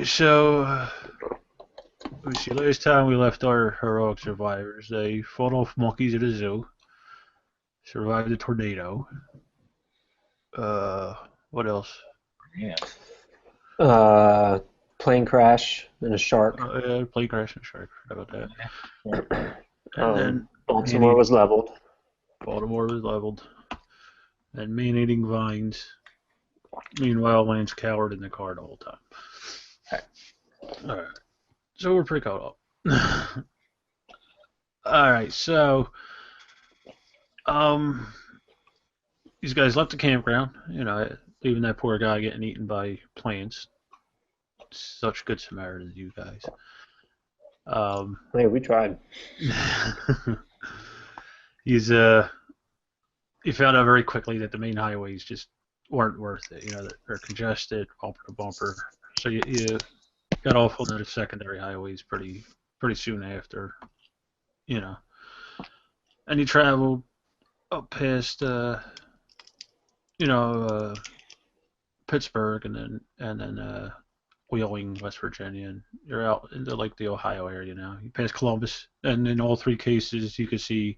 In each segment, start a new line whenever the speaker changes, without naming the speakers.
Alright, so let me see. Last time we left our heroic survivors, they fought off monkeys at a zoo, survived a tornado. Uh, what else?
Yeah.
Uh, Plane crash and a shark.
Yeah, plane crash and shark. Forgot about that.
Yeah.
And then
Baltimore
man-eating
was leveled.
Baltimore was leveled. And man-eating vines. Meanwhile, Lance cowered in the car the whole time. Alright, so we're pretty caught up. Alright, so um, these guys left the campground. Leaving that poor guy getting eaten by plants. Such good Samaritans, you guys.
Hey, we tried.
he's he found out very quickly that the main highways just weren't worth it. They're congested, bumper to bumper. So you got off on the secondary highways pretty soon after. You know, and he traveled up past Pittsburgh and then Wheeling, West Virginia, and you're out into like the Ohio area now. You pass Columbus, and in all three cases, you could see,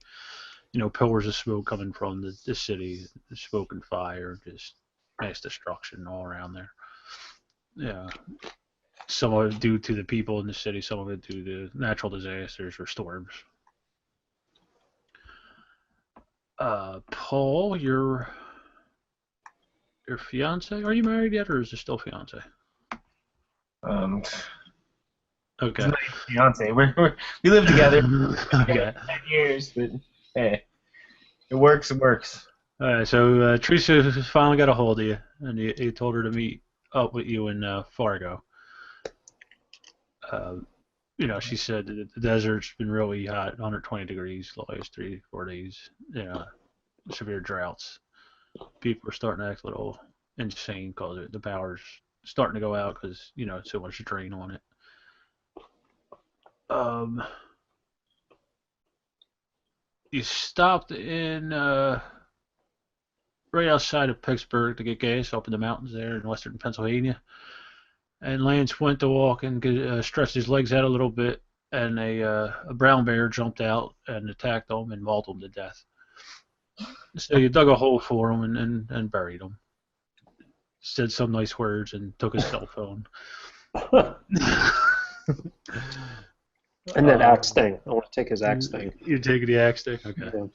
pillars of smoke coming from the city, the smoke and fire, just mass destruction all around there. Yeah, some of it due to the people in the city, some of it due to natural disasters or storms. Paul, your fiance, are you married yet, or is it still fiance?
Um,
Okay.
it's my fiance. We live together
Okay.
10 years, but hey, it works. It works.
All right, so Teresa finally got a hold of you, and you told her to meet up with you in Fargo. Uh, she said that the desert's been really hot, 120 degrees the last 3 4 days. Severe droughts. People are starting to act a little insane because the power's starting to go out because so much drain on it. Um, you stopped in right outside of Pittsburgh to get gas up in the mountains there in western Pennsylvania. And Lance went to walk and stretched his legs out a little bit, and a brown bear jumped out and attacked him and mauled him to death. So you dug a hole for him and buried him. Said some nice words and took his cell phone.
And that axe thing. I want to take his axe thing.
You take the axe thing? Okay.
Yeah.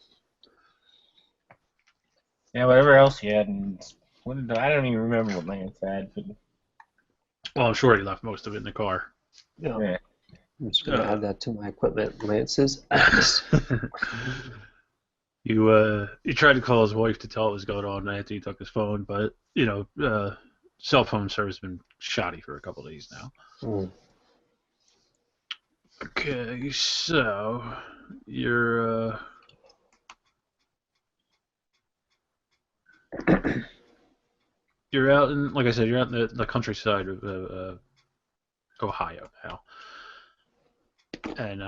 Yeah, whatever else he had, and I don't even remember what Lance had, but
Well, I'm sure he left most of it in the car.
Yeah.
yeah.
I'm just going to add that to my equipment. Lance's axe.
You tried to call his wife to tell what was going on after he took his phone, but cell phone service has been shoddy for a couple of days now.
Mm.
Okay, so you're you're out in, like I said, you're out in the countryside of Ohio now, and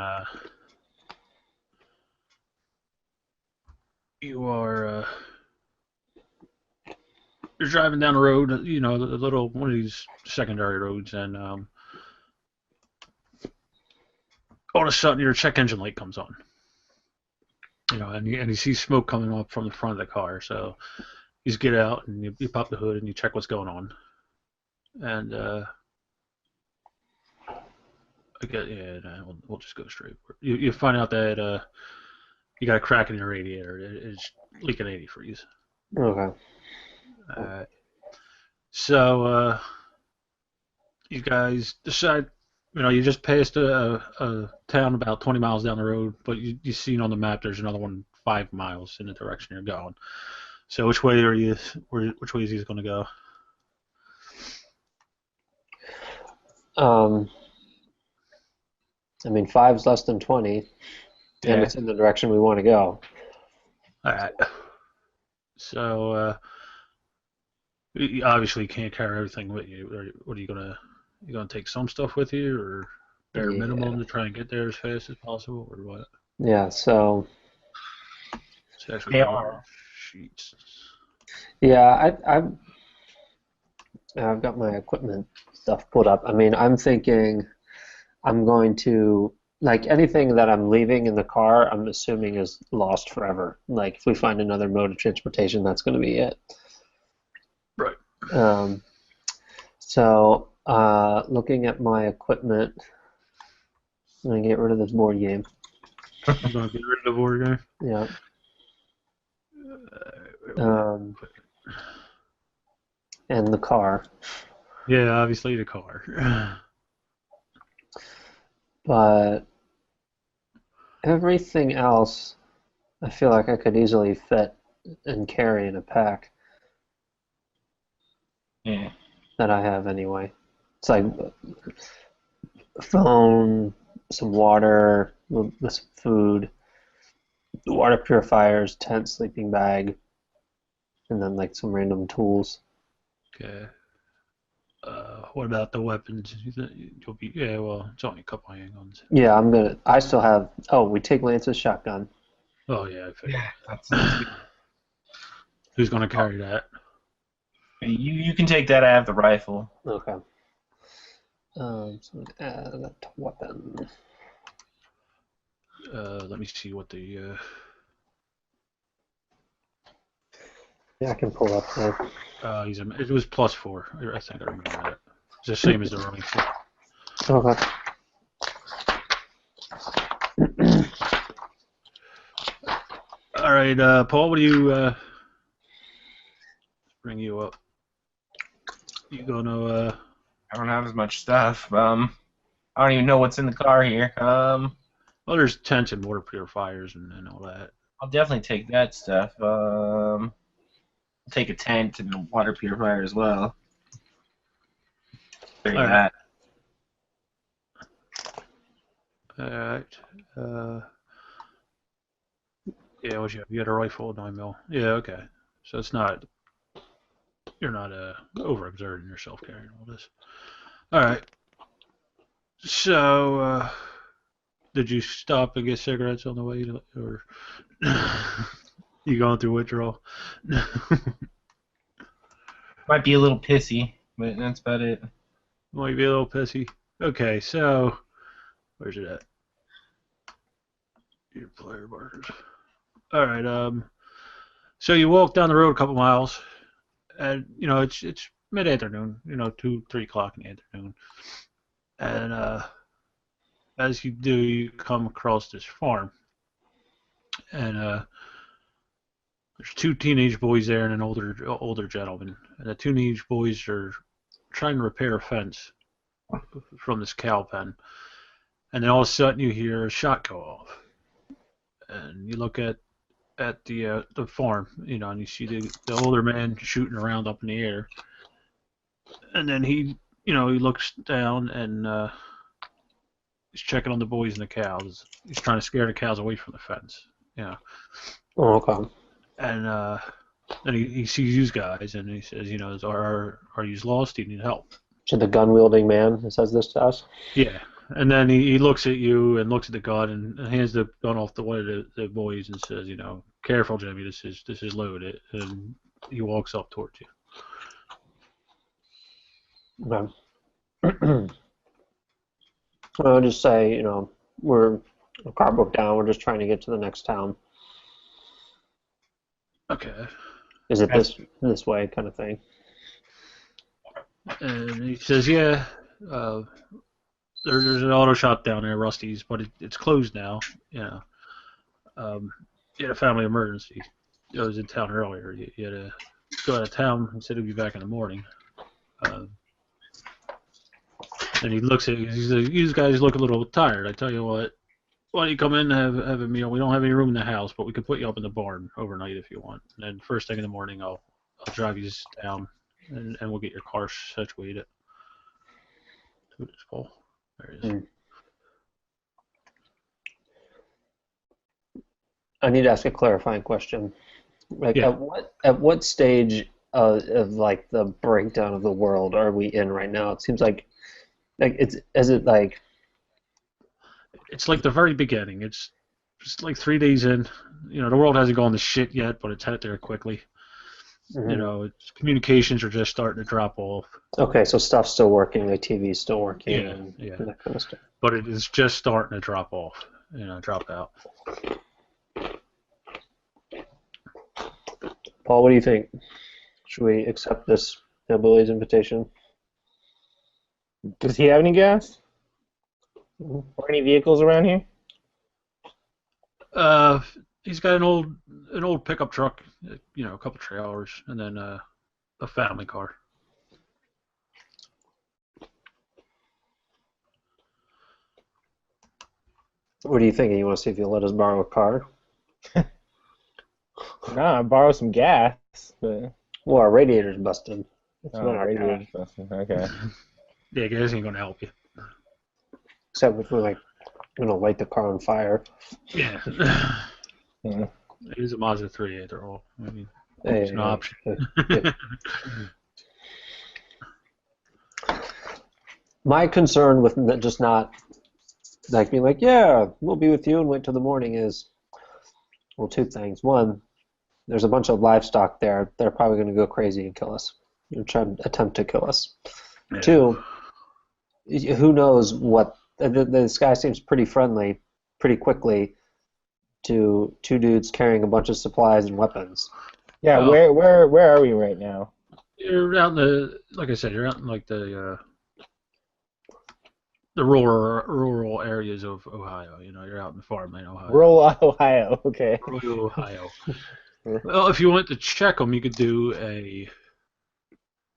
you are you're driving down the road, the little one of these secondary roads, and all of a sudden your check engine light comes on. And you see smoke coming up from the front of the car. So you just get out and you pop the hood and you check what's going on. And we'll just go straight for it. You find out that you got a crack in your radiator. It's leaking antifreeze.
Okay.
So you guys decide. You just passed a town about 20 miles down the road, but you seen on the map there's another one 5 miles in the direction you're going. So which way which way is he going to go?
I mean, 5's less than 20, and
Yeah.
it's in the direction we want to go.
All right. So you obviously can't carry everything with you. What are you gonna? You gonna take some stuff with you, or bare minimum to try and get there as fast as possible, or what?
Yeah, so
It's actually sheets.
yeah, I've got my equipment stuff pulled up. I mean, I'm thinking I'm going to like anything that I'm leaving in the car, I'm assuming is lost forever. Like if we find another mode of transportation, that's going to be it.
Right.
Um, looking at my equipment, I'm going to get rid of this board game.
I'm gonna get rid of the board game.
Yeah.
Uh,
Um, and the car.
yeah, obviously the car.
But everything else, I feel like I could easily fit and carry in a pack
Yeah.
that I have anyway. It's like phone, some water, some food, water purifiers, tent, sleeping bag, and then like some random tools.
Okay. What about the weapons? You'll be yeah. Well, it's only a couple of handguns.
Yeah, I still have, oh, we take Lance's shotgun.
Oh yeah, I figured.
Yeah, that sounds good.
Who's gonna carry that?
You can take that. I have the rifle.
Okay. So I'm gonna add that to weapon.
Let me see what the.
Yeah, I can pull up there.
It was +4. I think I remember that. It's the same as the running shit.
Okay.
All right, Paul. What do you bring you up? You gonna?
I don't have as much stuff. I don't even know what's in the car here.
Well, there's tents and water purifiers and all that.
I'll definitely take that stuff. I'll take a tent and a water purifier as well. Carry
All right.
that.
All right. Yeah, what you have? You got a rifle, 9mm. Yeah, okay. So it's not you're not overexerting yourself carrying all this. All right. So did you stop and get cigarettes on the way, or you going through withdrawal?
Might be a little pissy, but that's about it.
Might be a little pissy. Okay, so where's it at? Your player markers. All right. So you walk down the road a couple miles, and it's mid-afternoon. 2, 3 o'clock in the afternoon, and as you do, you come across this farm, and there's two teenage boys there and an older gentleman, and the teenage boys are trying to repair a fence from this cow pen, and then all of a sudden you hear a shot go off, and you look at the farm, and you see the older man shooting around up in the air, and then he looks down and he's checking on the boys and the cows. He's trying to scare the cows away from the fence,
Oh, okay.
and then he sees you guys and he says, are you lost? Do you need help?
To the gun-wielding man who says this to us?
Yeah. And then he looks at you and looks at the gun and hands the gun off to one of the boys and says, careful, Jimmy, this is loaded. And he walks up towards you.
Okay. I'll just say, we're a car broke down. We're just trying to get to the next town.
Okay.
Is it this way kind of thing?
And he says, yeah, there's an auto shop down there, Rusty's, but it's closed now. You had a family emergency. I was in town earlier. You had to go out of town and said he'd be back in the morning. And he looks at you. He's like, "You guys look a little tired. I tell you what, why don't you come in and have a meal? We don't have any room in the house, but we can put you up in the barn overnight if you want. And then first thing in the morning, I'll drive you down, and we'll get your car situated." Who is Paul? There he is.
I need to ask a clarifying question. Like,
Yeah.
at what stage of like the breakdown of the world are we in right now? It seems like
It's like the very beginning. It's just like 3 days in. The world hasn't gone to shit yet, but it's headed there quickly.
Mhm.
Communications are just starting to drop off.
Okay, so stuff's still working, like TV's still working,
Yeah,
and
yeah.
that kind of stuff.
But it is just starting to drop off. Drop out.
Paul, what do you think? Should we accept this hillbilly's invitation?
Does he have any gas
Mhm.
or any vehicles around here?
Uh, he's got an old pickup truck, a couple trailers, and then a family car.
What do you think? You want to see if you'll let us borrow a car?
Nah, borrow some gas. But,
Well, our radiator's busted. It's not
oh,
our car.
radiator's busted. Okay.
Yeah, guys ain't gonna help you.
Except if we're like gonna light the car on fire.
Yeah.
Hmm.
It is a Mazda 3 after all. I mean,
Hey,
it's an option.
hey. My concern with just not like being like, yeah, we'll be with you and wait till the morning is, well, two things. One, there's a bunch of livestock there. They're probably going to go crazy and kill us. Try to attempt to kill us.
Yeah.
Two, who knows what this guy seems pretty friendly pretty quickly to two dudes carrying a bunch of supplies and weapons.
Yeah,
Oh,
where are we right now?
you're out in like I said, you're out in like the rural areas of Ohio. You're out in farmland, Ohio.
Rural Ohio. Okay.
Rural Ohio. Well, if you want to check him, you could do a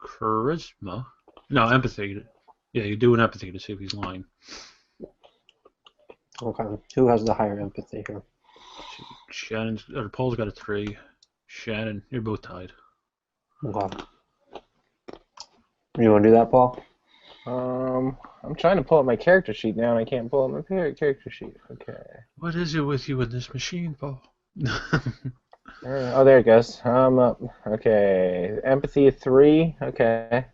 charisma. No, empathy. Yeah, you do an empathy to see if he's lying.
Okay, who has the higher empathy here?
Paul's got a 3. Shannon, you're both tied.
Okay. You want to do that, Paul?
I'm trying to pull up my character sheet now, and I can't pull up my character sheet. Okay.
What is it with you in this machine, Paul?
Oh, there it goes. I'm up. Okay. Empathy 3. Okay.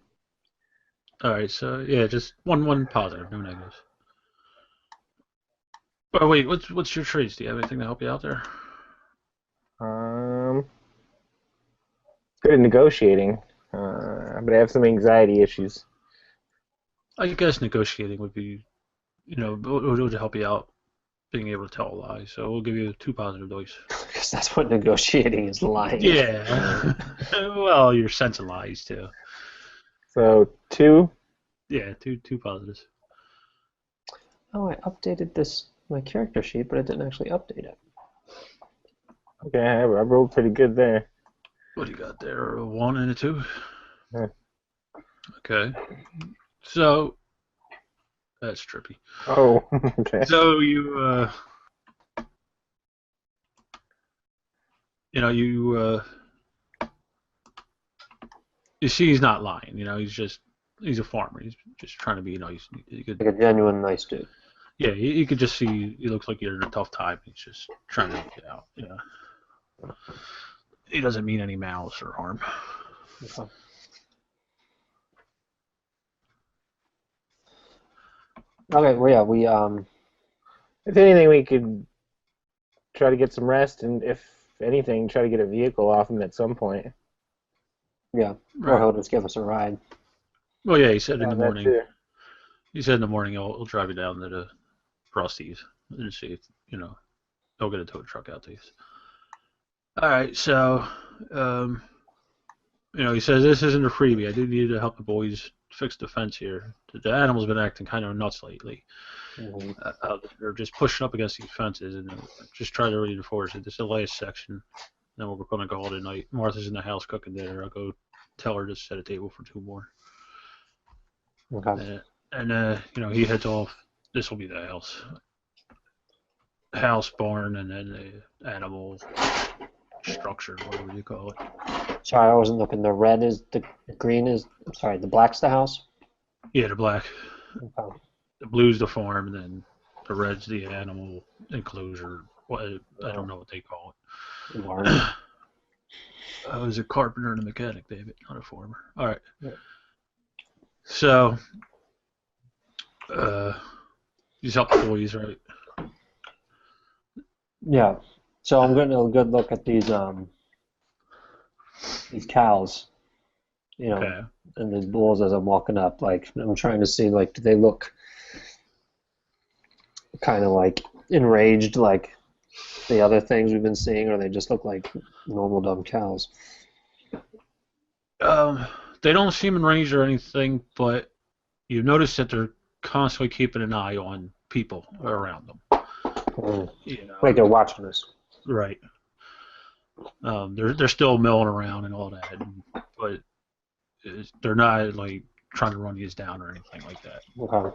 All right, so yeah, just one positive, no negatives. Oh wait, what's your traits? Do you have anything to help you out there?
Um, good at negotiating, but I have some anxiety issues.
I guess negotiating would be, would help you out being able to tell a lie. So we'll give you 2 positive dice.
Because that's what negotiating is, lying.
Yeah. Well, your sense of lies too.
So 2.
Yeah, two positives.
Oh, I updated my character sheet, but I didn't actually update it.
Okay, I rolled pretty good there.
What do you got there? A 1 and a 2.
Yeah.
Okay. So that's trippy.
Oh, okay.
So you you see he's not lying. He's a farmer. He's just trying to be nice.
Like a genuine nice dude.
Yeah, you could just see he looks like you're in a tough time. He's just trying to help you out. He doesn't mean any malice or harm.
Okay. Okay, well, yeah, we
If anything, we could try to get some rest, and if anything, try to get a vehicle off him at some point.
yeah, or
Right.
he'll just give us a ride.
Well, yeah, he said in
Yeah,
the
that
morning.
too.
He said in the morning he'll drive you down to the Frosty's and see if he'll get a tow truck out to you. All right, so he says this isn't a freebie. I do need to help the boys fix the fence here. The animal's been acting kind of nuts lately.
Mm-hmm.
They're just pushing up against these fences and just trying to reinforce it. This is the last section. Then we're going to go all tonight. Martha's in the house cooking dinner. I'll go tell her to set a table for 2 more.
Okay.
And he heads off. This will be the house, barn, and then the animal structure, whatever you call it.
Sorry, I wasn't looking. The red is the green is. I'm sorry, the black's the house.
Yeah, the black.
Okay.
The blue's the farm, and then the red's the animal enclosure. I don't know what they call it.
Barn.
I was a carpenter and a mechanic, David, not a farmer. All right.
Yeah.
So, these help the boys, right?
Yeah. So I'm getting a good look at these these cows, you know,
Okay.
and the bulls as I'm walking up. Like I'm trying to see like do they look kind of like enraged like the other things we've been seeing, or they just look like normal dumb cows?
Um, they don't seem enraged or anything, but you notice that they're constantly keeping an eye on people around them.
Mm.
You know,
Like they're watching us.
right? They're still milling around and all that, but they're not like trying to run you down or anything like that.
Okay.
All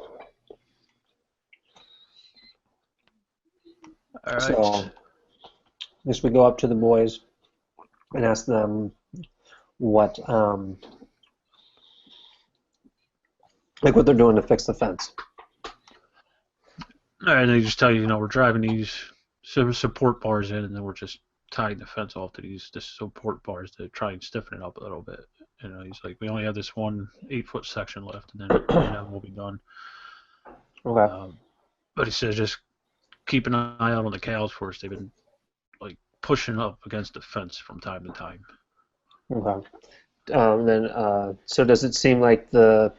right.
So I guess we go up to the boys and ask them what like what they're doing to fix the fence.
And they just tell you, we're driving these support bars in, and then we're just tying the fence off to these support bars to try and stiffen it up a little bit. He's like, we only have this one 8-foot section left, and then we'll be done.
Okay.
But he says just keep an eye out on the cows for us. They've been like pushing up against the fence from time to time.
Okay. So does it seem like this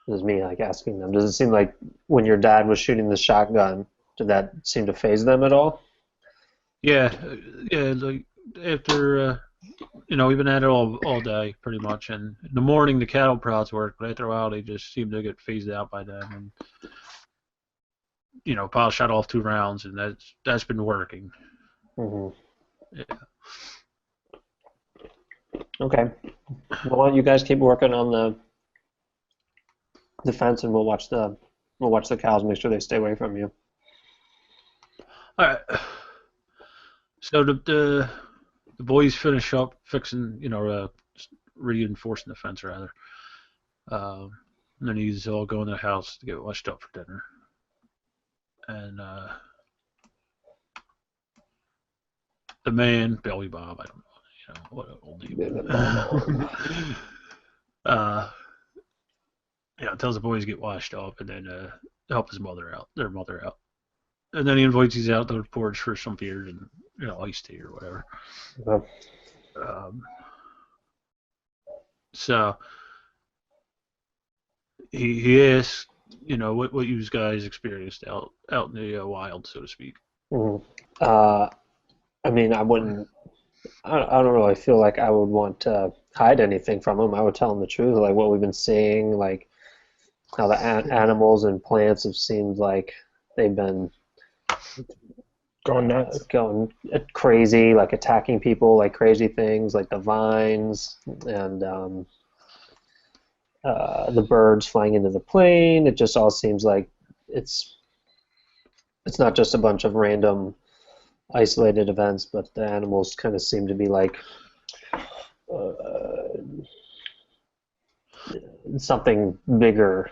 is me like asking them, does it seem like when your dad was shooting the shotgun, did that seem to phase them at all?
Yeah, yeah. Like after we've been at it all day pretty much, and in the morning the cattle prods work, but after a while they just seem to get phased out by them, and Paul shot off 2 rounds, and that's been working.
Hmm.
Yeah.
Okay. Well, why don't you guys keep working on the fence, and we'll watch the cows, make sure they stay away from you.
All right. So the boys finish up fixing, reinforcing the fence rather. And then he's all going to the house to get washed up for dinner. And the man, Billy Bob, I don't know, what an old name. uh, tells the boys to get washed up and then help their mother out. And then he invites these out to the porch for some beer and iced tea or whatever.
Okay.
Um, so he asks, what you guys experienced out in the wild, so to speak.
Mhm. Uh, I mean, I wouldn't. I don't really feel like I would want to hide anything from them. I would tell them the truth, like what we've been seeing, like how the animals and plants have seemed like they've been
Going nuts.
going crazy, like attacking people, like crazy things, like the vines and the birds flying into the plane. It just all seems like it's it's not just a bunch of random isolated events, but the animals kind of seem to be like uh, something bigger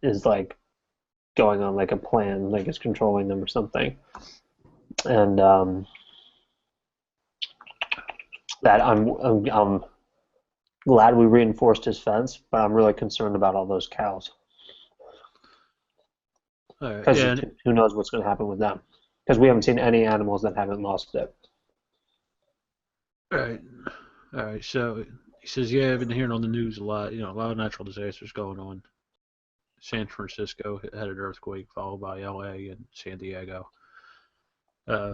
is like going on, like a plan, like it's controlling them or something. And that I'm glad we reinforced his fence, but I'm really concerned about all those cows
All right,
because
yeah,
who knows what's going to happen with them? Because we haven't seen any animals that haven't lost it.
all right, all right. So he says, yeah, I've been hearing on the news a lot, a lot of natural disasters going on. San Francisco had an earthquake, followed by LA and San Diego.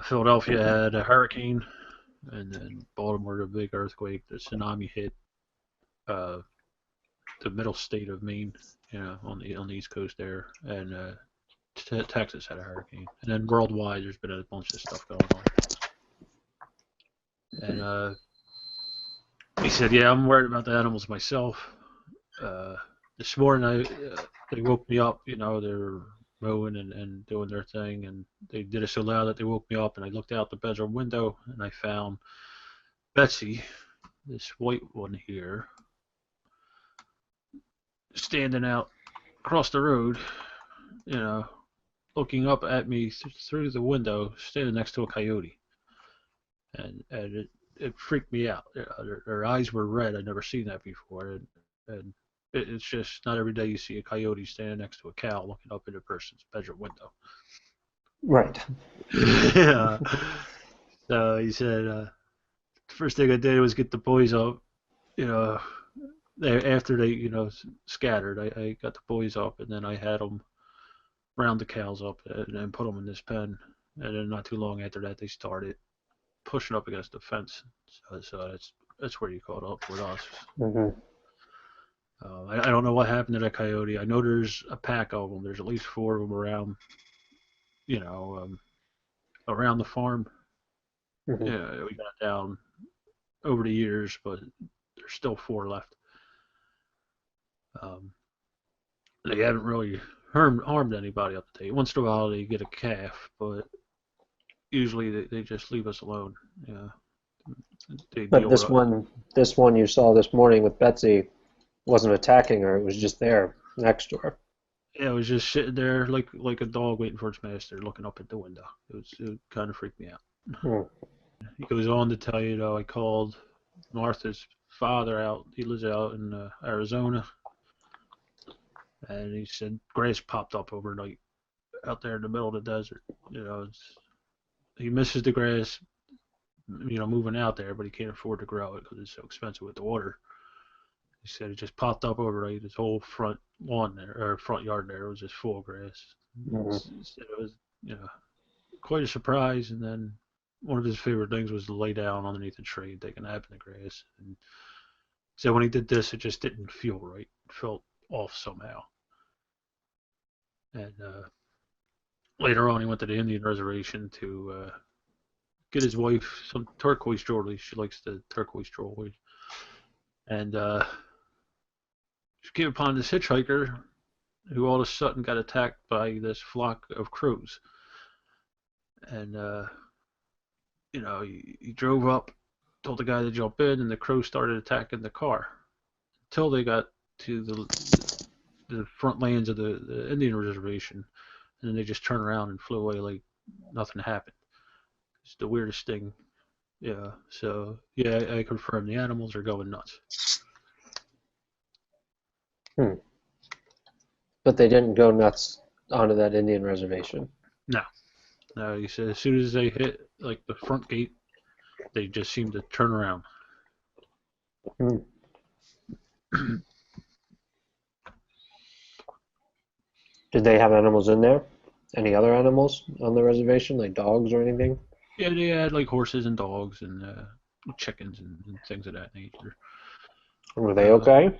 Philadelphia had a hurricane, and then Baltimore a big earthquake. The tsunami hit uh, the middle state of Maine, on the East Coast there, and Texas had a hurricane, and then worldwide there's been a bunch of stuff going on. And he said, "Yeah, I'm worried about the animals myself. Uh, this morning, they woke me up. They were mowing and doing their thing, and they did it so loud that they woke me up. And I looked out the bedroom window, and I found Betsy, this white one here, standing out across the road. You know, looking up at me through the window, standing next to a coyote, and it freaked me out. Their eyes were red. I'd never seen that before, and it's just not every day you see a coyote standing next to a cow looking up in a person's bedroom window.
Right.
Yeah. So he said, First thing I did was get the boys up. You know, after they scattered, I got the boys up, and then I had them round the cows up and put them in this pen. And then not too long after that, they started pushing up against the fence. So that's where you caught up with us.
Hmm.
I don't know what happened to that coyote. I know there's a pack of them. There's at least four of them around, you know, around the farm.
Hmm.
Yeah, we got down over the years, but there's still four left. Um, they haven't really harmed anybody up to date. Once in a while, they get a calf, but usually they just leave us alone. Yeah, they
But
deal with
this
it.
one you saw this morning with Betsy wasn't attacking her. It was just there next to her.
Yeah, it was just sitting there like a dog waiting for its master, looking up at the window. It kind of freaked me out.
Mm.
He goes on to tell you, though, I called Martha's father out. He lives out in Arizona, and he said grass popped up overnight out there in the middle of the desert. He misses the grass, moving out there, but he can't afford to grow it because it's so expensive with the water. He said it just popped up overnight. His whole front lawn there, or front yard there, was just full of grass.
Mhm.
It was, quite a surprise. And then one of his favorite things was to lay down underneath a tree and take a nap in the grass. And so when he did this, it just didn't feel right. It felt off somehow. And later on, he went to the Indian reservation to get his wife some turquoise jewelry. She likes the turquoise jewelry. And she came upon this hitchhiker who all of a sudden got attacked by this flock of crows. And, he drove up, told the guy to jump in, and the crows started attacking the car until they got to the front lanes of the Indian reservation. And then they just turned around and flew away like nothing happened. It's the weirdest thing. Yeah. So, yeah, I confirm the animals are going nuts.
Hmm. But they didn't go nuts onto that Indian reservation.
No. No, he said as soon as they hit like the front gate, they just seemed to turn around.
Hmm. Did they have animals in there? Any other animals on the reservation, like dogs or anything?
Yeah, they had like horses and dogs and chickens and things of that nature.
Were they
Uh,
okay?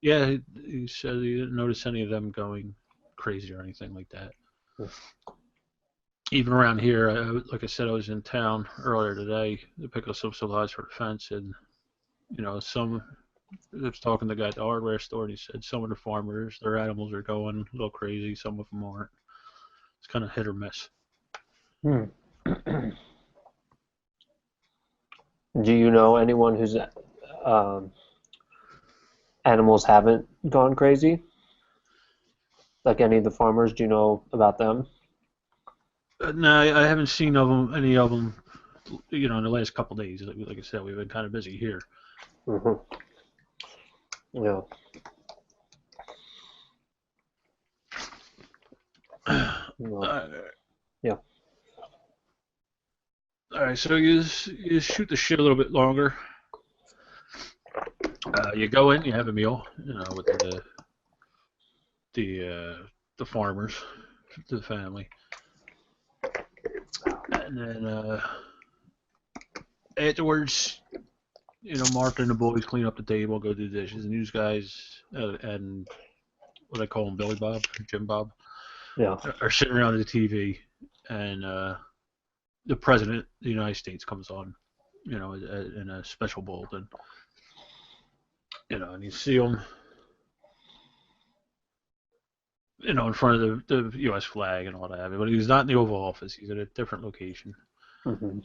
yeah, he said he didn't notice any of them going crazy or anything like that. Even around here, like I said, I was in town earlier today to pick up some supplies for the fence, and some. I was talking to the guy at the hardware store, and he said some of the farmers, their animals are going a little crazy, some of them aren't. It's kind of hit or miss.
Hmm. Do you know anyone whose um, animals haven't gone crazy? Like any of the farmers, do you know about them?
No, I haven't seen any of them, in the last couple of days. Like I said, we've been kind of busy here.
Hmm. Yeah. Well,
Uh,
yeah.
all right, so you shoot the shit a little bit longer. You go in, you have a meal, with the farmers, the family, and then afterwards, Martha and the boys clean up the table, go do the dishes, and these guys and what I call him, Billy Bob, Jim Bob,
Yeah.
are sitting around the TV, and the president of the United States comes on, in a special bulletin, and you see him, in front of the U.S. flag and all that. But he's not in the Oval Office. He's at a different location.
Hmm.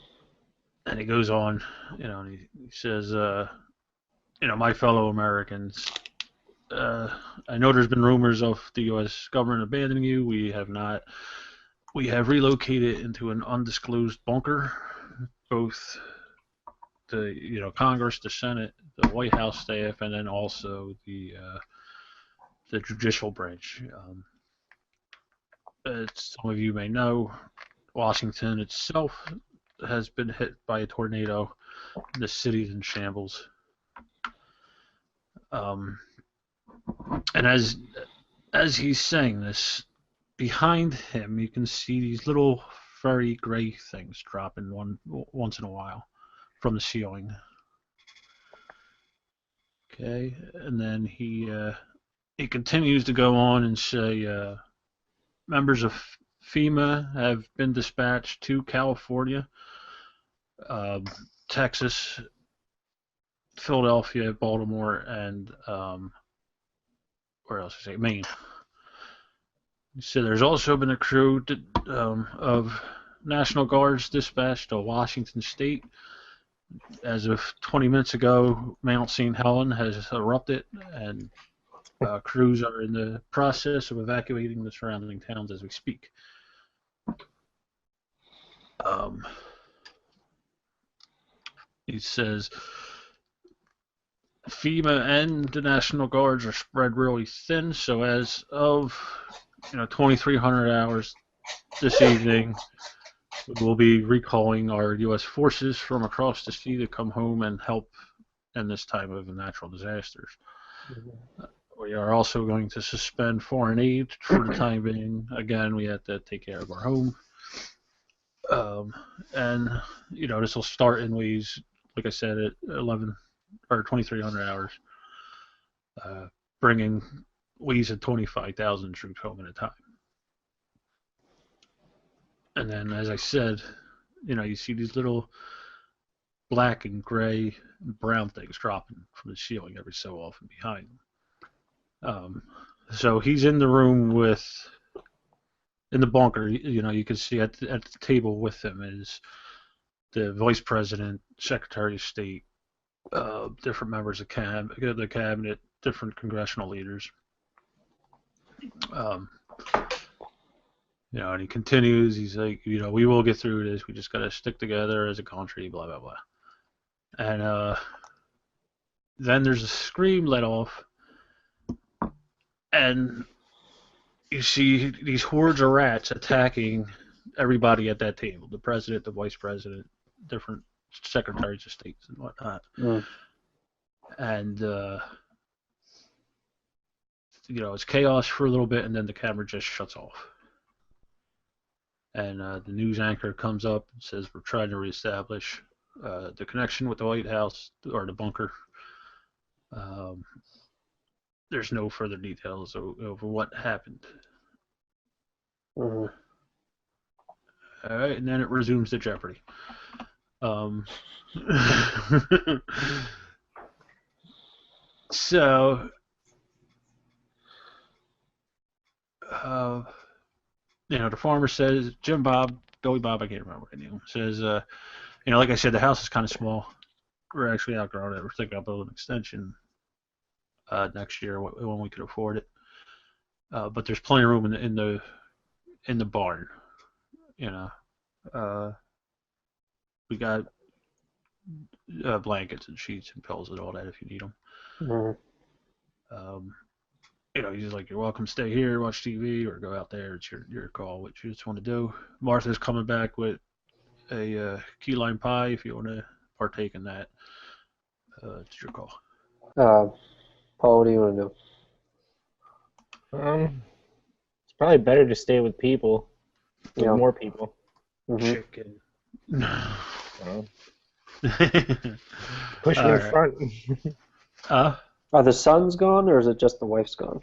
And he goes on, and he says, my fellow Americans, I know there's been rumors of the U.S. government abandoning you. We have not. We have relocated into an undisclosed bunker. Both the Congress, the Senate, the White House staff, and then also the judicial branch. As some of you may know, Washington itself has been hit by a tornado. The city's in shambles. Um, and as he's saying this, behind him you can see these little furry gray things dropping once in a while from the ceiling. Okay, and then he continues to go on and say, members of FEMA have been dispatched to California, Texas, Philadelphia, Baltimore, and where else is it? Maine. So there's also been a crew of National Guards dispatched to Washington State. As of 20 minutes ago, Mount St. Helens has erupted, and crews are in the process of evacuating the surrounding towns as we speak. He says FEMA and the National Guards are spread really thin, so as of 2300 hours this evening, we'll be recalling our U.S. forces from across the sea to come home and help in this time of natural disasters. We are also going to suspend foreign aid for the time being. Again, we have to take care of our home. And this will start in ways, like I said, at 11 or 2300 hours, bringing ways at 25,000 troops home at a time. And then, as I said, you see these little black and gray and brown things dropping from the ceiling every so often behind him. So he's in the room in the bunker. You can see at the table with him is the vice president, secretary of state, different members of the cabinet, different congressional leaders. And he continues. He's like, we will get through this. We just got to stick together as a country, blah, blah, blah. And then there's a scream let off, and you see these hordes of rats attacking everybody at that table, the president, the vice president, different secretaries of state and whatnot. And, it's chaos for a little bit, and then the camera just shuts off. And the news anchor comes up and says, we're trying to reestablish the connection with the White House or the bunker. There's no further details over what happened. All right, and then it resumes the Jeopardy. So, the farmer says, Billy Bob, I can't remember what his name, says, like I said, the house is kind of small. We're actually outgrowing it. We're thinking about building an extension next year when we could afford it. But there's plenty of room in the barn. We got blankets and sheets and pillows and all that if you need them. He's like, you're welcome to stay here, watch TV, or go out there. It's your call, what you just want to do. Martha's coming back with a key lime pie if you want to partake in that. It's your call.
Paul, what do you want to do?
It's probably better to stay with people, with more people.
Chicken.
Push me in front.
Are the sons gone, or is it just the wife's gone?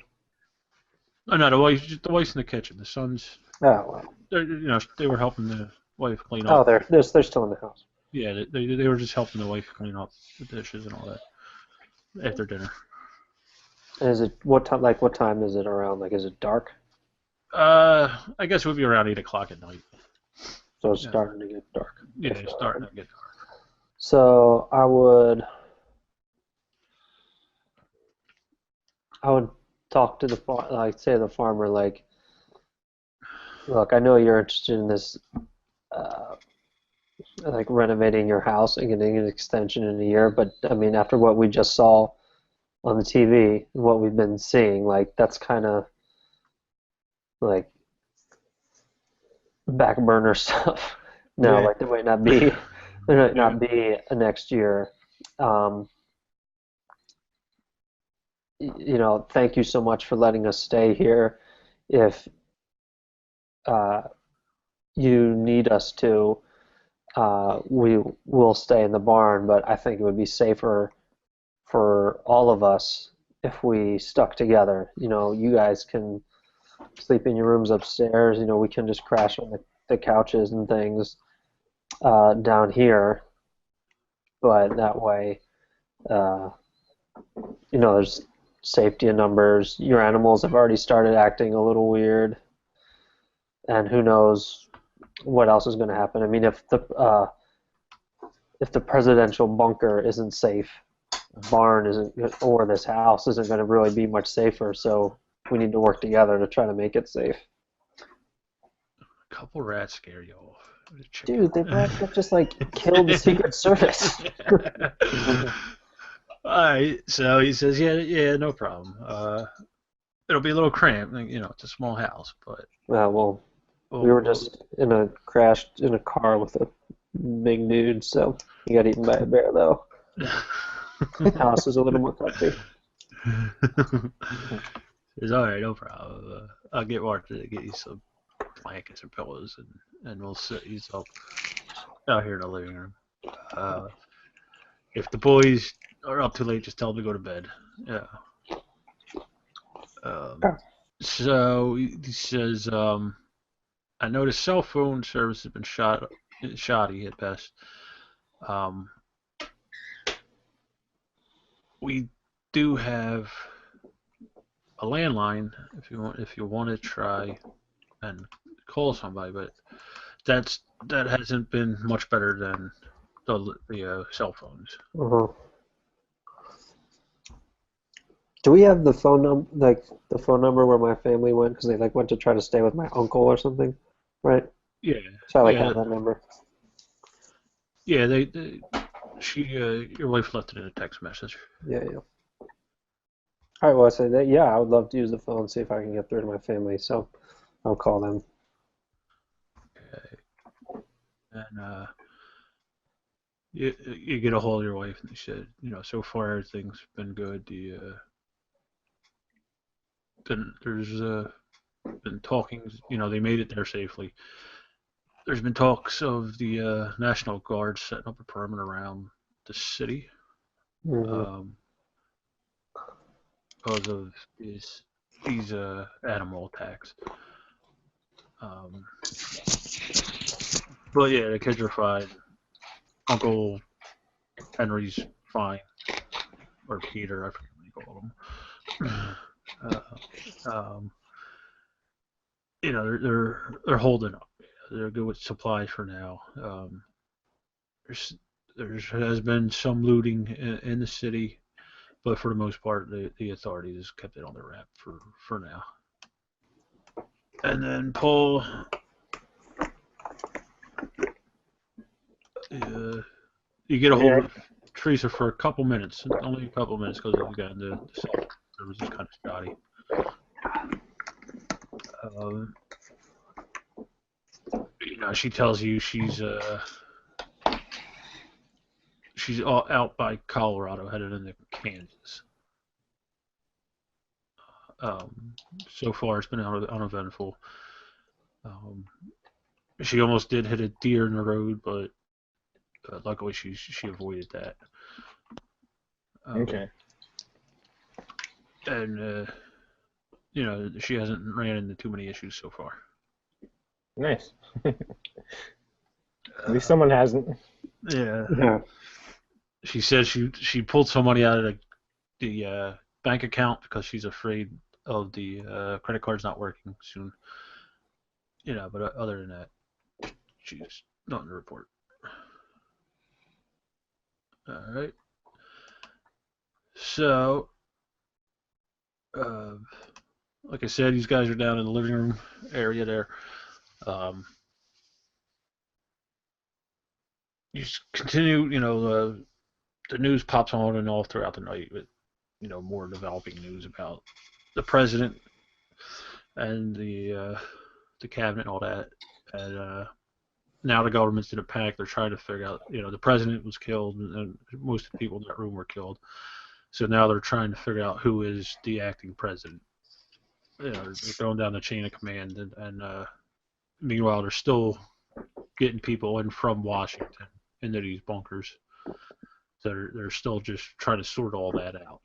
Oh no, the wife's in the kitchen. The sons.
Oh well.
They were helping the wife clean
up.
Oh,
they're still in the house.
Yeah, they were just helping the wife clean up the dishes and all that after dinner.
And is it what time? Like what time is it around? Like is it dark?
I guess it would be around 8 o'clock at night.
So it's starting to get dark.
Yeah, it's starting to get dark.
So I would talk to the say to the farmer, like, look, I know you're interested in this, like renovating your house and getting an extension in a year, but I mean, after what we just saw on the TV and what we've been seeing, like that's kind of like back burner stuff. No,
Yeah.
like there might not be a next year. Um, thank you so much for letting us stay here. If uh, you need us to, we will stay in the barn, but I think it would be safer for all of us if we stuck together. You guys can sleep in your rooms upstairs. We can just crash on the couches and things down here, but that way, uh, there's safety in numbers. Your animals have already started acting a little weird, and who knows what else is going to happen. I mean, if the presidential bunker isn't safe, the barn isn't, or this house isn't going to really be much safer. So we need to work together to try to make it safe.
A couple rats scare you off.
Dude, the rats that just like killed the Secret Service.
Alright, so he says, yeah, no problem. It'll be a little cramped, it's a small house, but
Well, we
we'll,
were
we'll
just crashed in a car with a big dude, so he got eaten by a bear though. House is a little more comfy.
It's alright, no problem. I'll get Martha to get you some blankets or pillows, and we'll set you up out here in the living room. If the boys are up too late, just tell them to go to bed. Yeah.
Yeah.
So he says, I noticed cell phone service has been shoddy at best. Um, we do have a landline if you want to try and call somebody, but that hasn't been much better than the cell phones.
Uh-huh. Do we have the phone number where my family went because they went to try to stay with my uncle or something, right?
Yeah,
So I
yeah,
have that number.
yeah. Your wife left it in a text message.
Yeah, yeah. All right, well, I said that. Yeah, I would love to use the phone, see if I can get through to my family. So I'll call them.
Okay. And you get a hold of your wife, and she said, so far everything's been good. There's been talkings. They made it there safely. There's been talks of the National Guard setting up a perimeter around the city
Hmm.
because of these animal attacks. Um, but yeah, the kids are fine. Uncle Henry's fine, or Peter, I forget what you call him. Um, they're holding up. They're good with supplies for now. There's there has been some looting in the city, but for the most part, the authorities kept it on the wrap for now. And then Paul, you get a hold
Yeah.
of Teresa for a couple minutes, only a couple minutes, because again the cell service is kind of spotty. She tells you she's all out by Colorado, headed into Kansas. So far, it's been uneventful. She almost did hit a deer in the road, but luckily she avoided that.
Okay.
And she hasn't ran into too many issues so far.
Nice. At least someone hasn't.
Yeah.
Yeah.
She says she pulled some money out of the bank account because she's afraid of the credit cards not working soon. But other than that, she's not in the report. All right. So, like I said, these guys are down in the living room area there. You just continue, the news pops on and off throughout the night with, more developing news about the president and the cabinet and all that. And now the government's in a panic. They're trying to figure out, the president was killed, and most of the people in that room were killed. So now they're trying to figure out who is the acting president. They're going down the chain of command, and meanwhile, they're still getting people in from Washington into these bunkers. So they're still just trying to sort all that out.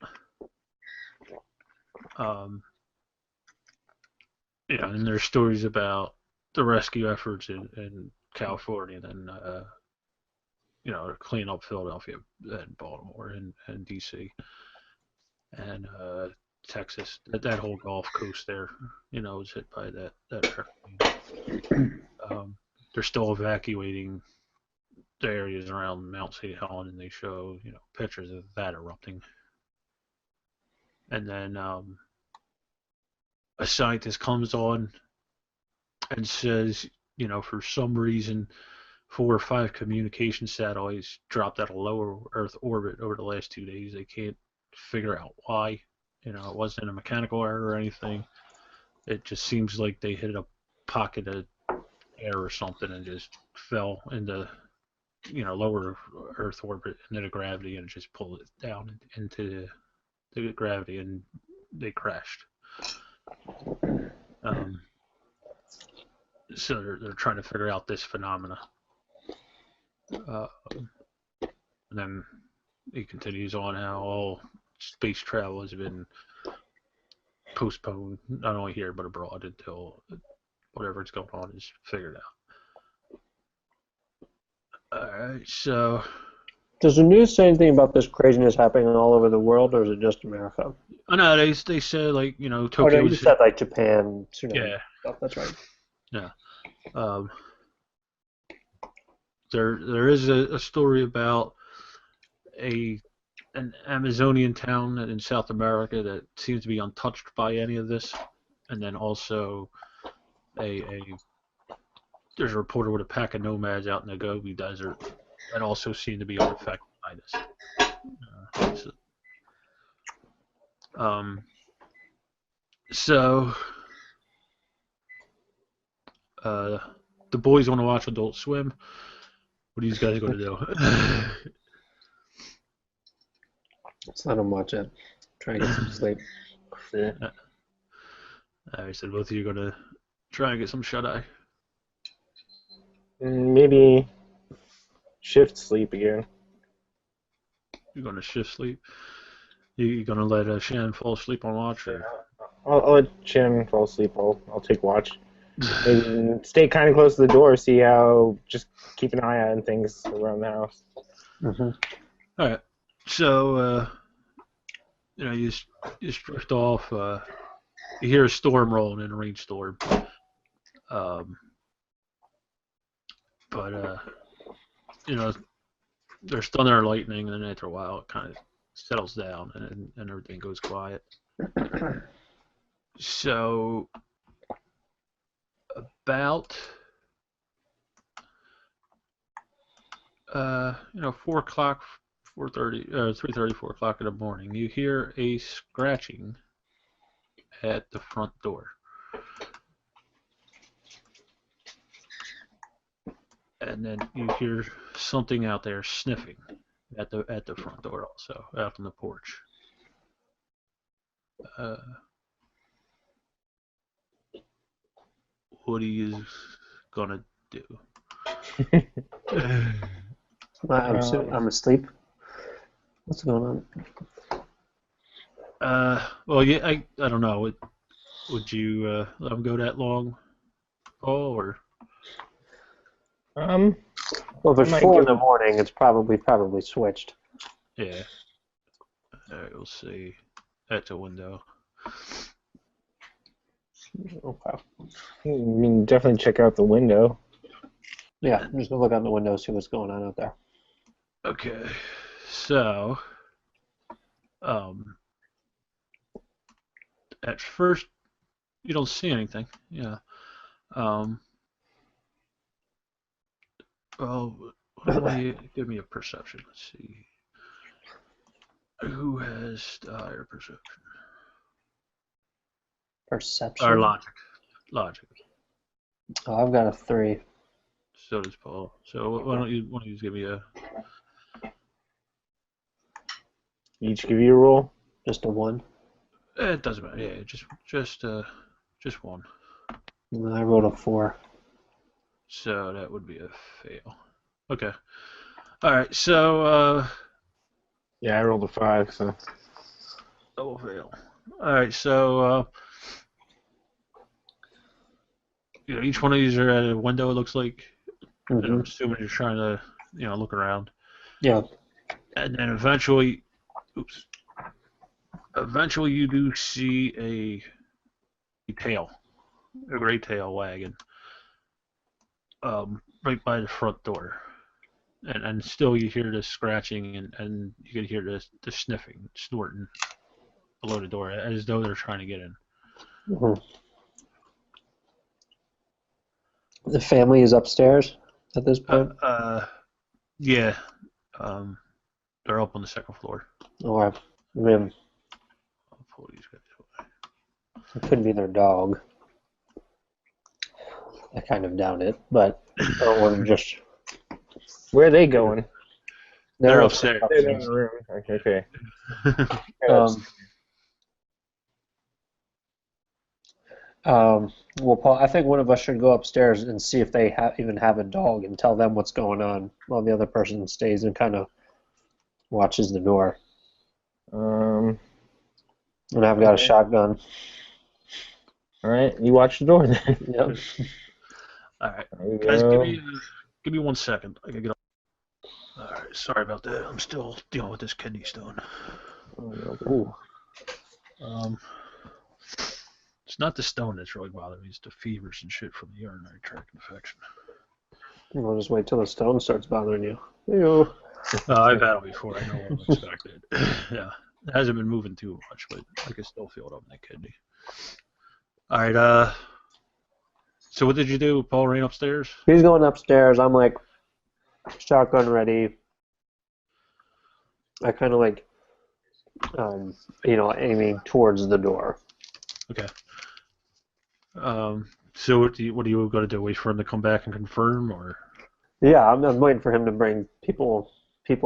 And there's stories about the rescue efforts in California, and clean up Philadelphia and Baltimore and D.C. and Texas. That whole Gulf Coast there, was hit by that hurricane. They're still evacuating the areas around Mount St. Helens, and they show pictures of that erupting. And then a scientist comes on and says, for some reason, 4 or 5 communication satellites dropped out of lower Earth orbit over the last 2 days. They can't figure out why. It wasn't a mechanical error or anything. It just seems like they hit a pocket of air or something and just fell into, lower Earth orbit into the gravity, and just pulled it down into the gravity, and they crashed. So they're trying to figure out this phenomena. And then he continues on how all space travel has been postponed, not only here but abroad, until whatever's going on is figured out. Alright, so...
Does the news say anything about this craziness happening all over the world, or is it just America?
Oh, no, they said, Tokyo...
Oh, no, you said, Japan, tsunami.
Yeah.
Oh, that's right.
Yeah. There is a story about an Amazonian town in South America that seems to be untouched by any of this, and then also there's a reporter with a pack of nomads out in the Gobi Desert that also seem to be unaffected by this. The boys want to watch Adult Swim. What are you guys going to do?
Let's let them watch it. Try and get some sleep.
Yeah.
I said both of you are going to try and get some shut-eye.
Maybe shift sleep again.
You're going to shift sleep? You're going to let Shannon fall asleep on watch? Or?
I'll let Shannon fall asleep. I'll take watch. Maybe stay kind of close to the door, just keep an eye on things around the house.
Mm-hmm.
All right. So, you just drift off. You hear a storm rolling in, a rainstorm. But there's thunder and lightning, and then after a while it kind of settles down, and everything goes quiet. So, about 4 o'clock, 4:30, 3:30, 4 o'clock in the morning, you hear a scratching at the front door. And then you hear something out there sniffing at the front door, also out on the porch. What are you gonna do?
I'm asleep. What's going
on? Well, yeah, I don't know. Would you let them go that long, Paul, or?
Well, if it's 4 in the morning, it's probably switched.
Yeah. All right, we'll see. That's a window.
Okay. I mean, definitely check out the window.
Yeah, I'm just gonna look out the window, see what's going on out there.
Okay. So, at first, you don't see anything. Yeah. Well, give me a perception. Let's see. Who has the higher perception?
Perception?
Or logic. Logic.
Oh, I've got a 3.
So does Paul. So why don't you just give me a
Each give you a roll.
Just a one.
it doesn't matter. Yeah, just one.
And I rolled a 4.
So that would be a fail. Okay. All right. So
Yeah, I rolled a 5. So
double fail. All right. So each one of these are at a window. It looks like. And I'm assuming you're trying to look around.
Yeah.
And then eventually you do see a tail, a gray tail wagging, right by the front door. And still you hear the scratching and you can hear the sniffing, snorting below the door as though they're trying to get in.
Mm-hmm. The family is upstairs at this point?
Yeah. They're up on the second floor.
Or I mean,
I'll pull these guys away.
it could be their dog. I kind of doubt it, but I don't want to just.
where are they going?
They're upstairs.
They're in the room. Okay.
Well, Paul, I think one of us should go upstairs and see if they even have a dog and tell them what's going on while the other person stays and kind of watches the door. And I've got a shotgun.
All right, you watch the door then.
Yep.
All right,
There you
guys,
go.
give me 1 second. I gotta get up. All right, sorry about that. I'm still dealing with this kidney stone.
Ooh.
It's not the stone that's really bothering me. It's the fevers and shit from the urinary tract infection.
We'll just wait till the stone starts bothering you. Ew.
I've had it before. I know what I'm expected. Yeah, it hasn't been moving too much, but I can still feel it up in the kidney. All right. So what did you do? Paul ran upstairs.
He's going upstairs. I'm like, shotgun ready. I kind of like, aiming towards the door.
Okay. So what are you going to do? Wait for him to come back and confirm, or?
Yeah, I'm waiting for him to bring people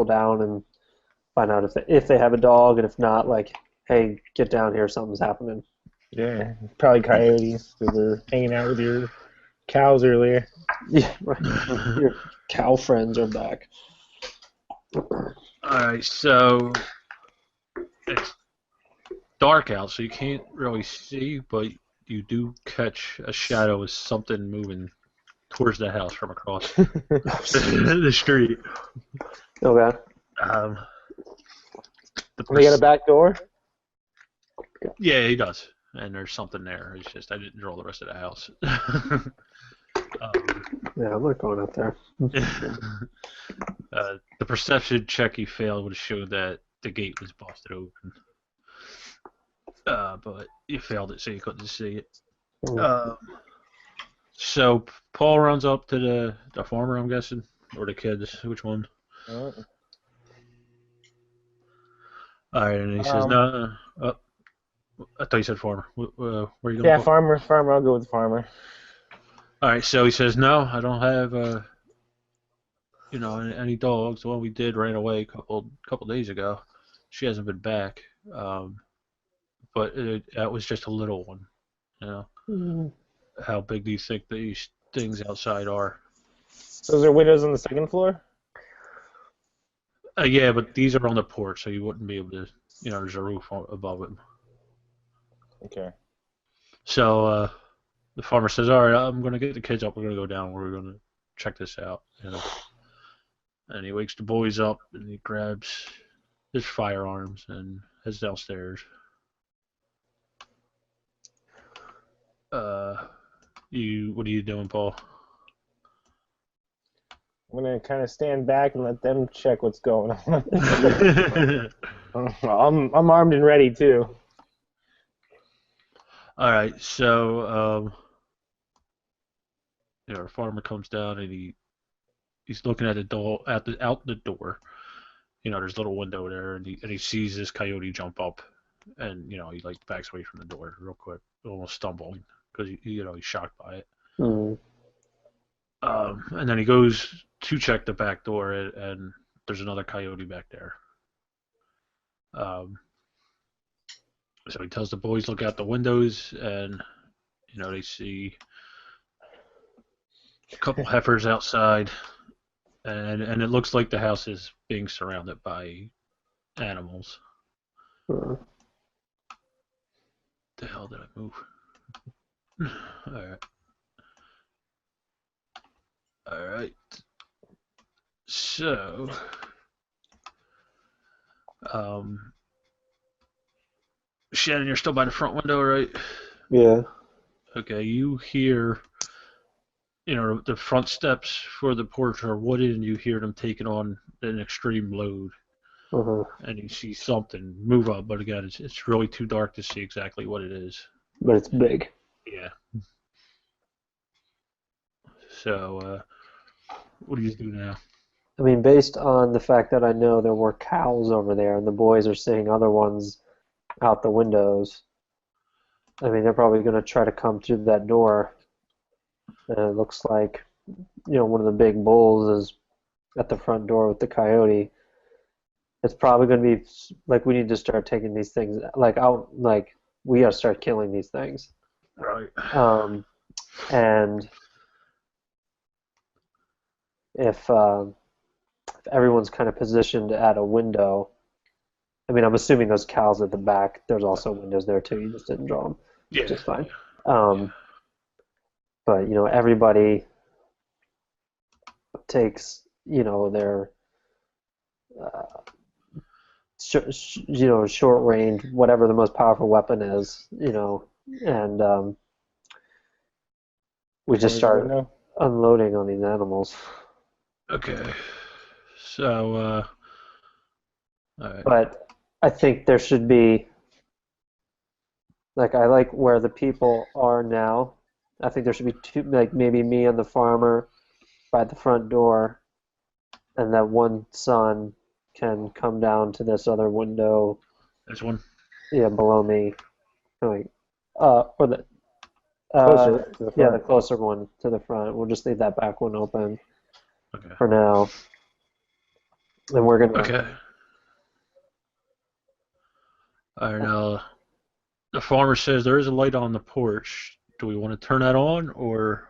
down and find out if they have a dog, and if not, like, hey, get down here, something's happening.
Yeah, probably coyotes who were hanging out with your cows earlier.
Yeah, right. Your cow friends are back.
All right, so it's dark out, so you can't really see, but you do catch a shadow of something moving towards the house from across the street.
Okay.
They got a back door?
Yeah, he does, and there's something there. It's just I didn't draw the rest of the house.
Yeah, I'm not going out there.
The perception check he failed would have showed that the gate was busted open. But you failed it, so you couldn't see it. So Paul runs up to the farmer, I'm guessing, or the kids. Which one? All right, and he says, "No, I thought you said farmer. Where are you going?"
Yeah, farmer. I'll go with farmer.
All right, so he says, "No, I don't have any dogs. The one we did ran away a couple days ago. She hasn't been back. But that was just a little one. You know, how big do you think these things outside are?"
So is there windows on the second floor?
Yeah, but these are on the porch, so you wouldn't be able to. There's a roof above it.
Okay.
So the farmer says, "All right, I'm going to get the kids up. We're going to go down. We're going to check this out." And he wakes the boys up and he grabs his firearms and heads downstairs. What are you doing, Paul?
I'm gonna kind of stand back and let them check what's going on. Well, I'm armed and ready too.
All right, so the farmer comes down and he's looking at the door out the door. There's a little window there, and he sees this coyote jump up, and he like backs away from the door real quick, almost stumbling because he's shocked by it.
Mm.
And then he goes to check the back door, and there's another coyote back there. Um, so he tells the boys look out the windows, and they see a couple heifers outside, and it looks like the house is being surrounded by animals.
Uh,
The hell did I move? All right, all right. So, um, Shannon, you're still by the front window, right?
yeah.
Okay, you hear, the front steps for the porch are wooden, and you hear them taking on an extreme load,
Uh-huh.
and you see something move up, but again, it's really too dark to see exactly what it is.
But it's big.
Yeah. So, what do you do now?
I mean, based on the fact that I know there were cows over there and the boys are seeing other ones out the windows, I mean, they're probably going to try to come through that door. And it looks like, one of the big bulls is at the front door with the coyote. It's probably going to be like we need to start taking these things like out, like we got to start killing these things.
Right.
And if everyone's kind of positioned at a window, I mean, I'm assuming those cows at the back, there's also windows there too. You just didn't draw them, which
Yeah.
is fine.
Yeah.
But everybody takes their uh, short range, whatever the most powerful weapon is, and we just
Close the
start
window.
unloading on these animals.
Okay. So, all right.
But I think there should be, like, I like where the people are now. I think there should be two, like maybe me and the farmer by the front door, and that one son can come down to this other window,
There's one.
yeah, below me, like, or the,
Closer to the
yeah,
front.
the closer one to the front. We'll just leave that back one open
Okay.
for now, and we're gonna.
Okay. All right. Now, the farmer says there is a light on the porch. Do we want to turn that on or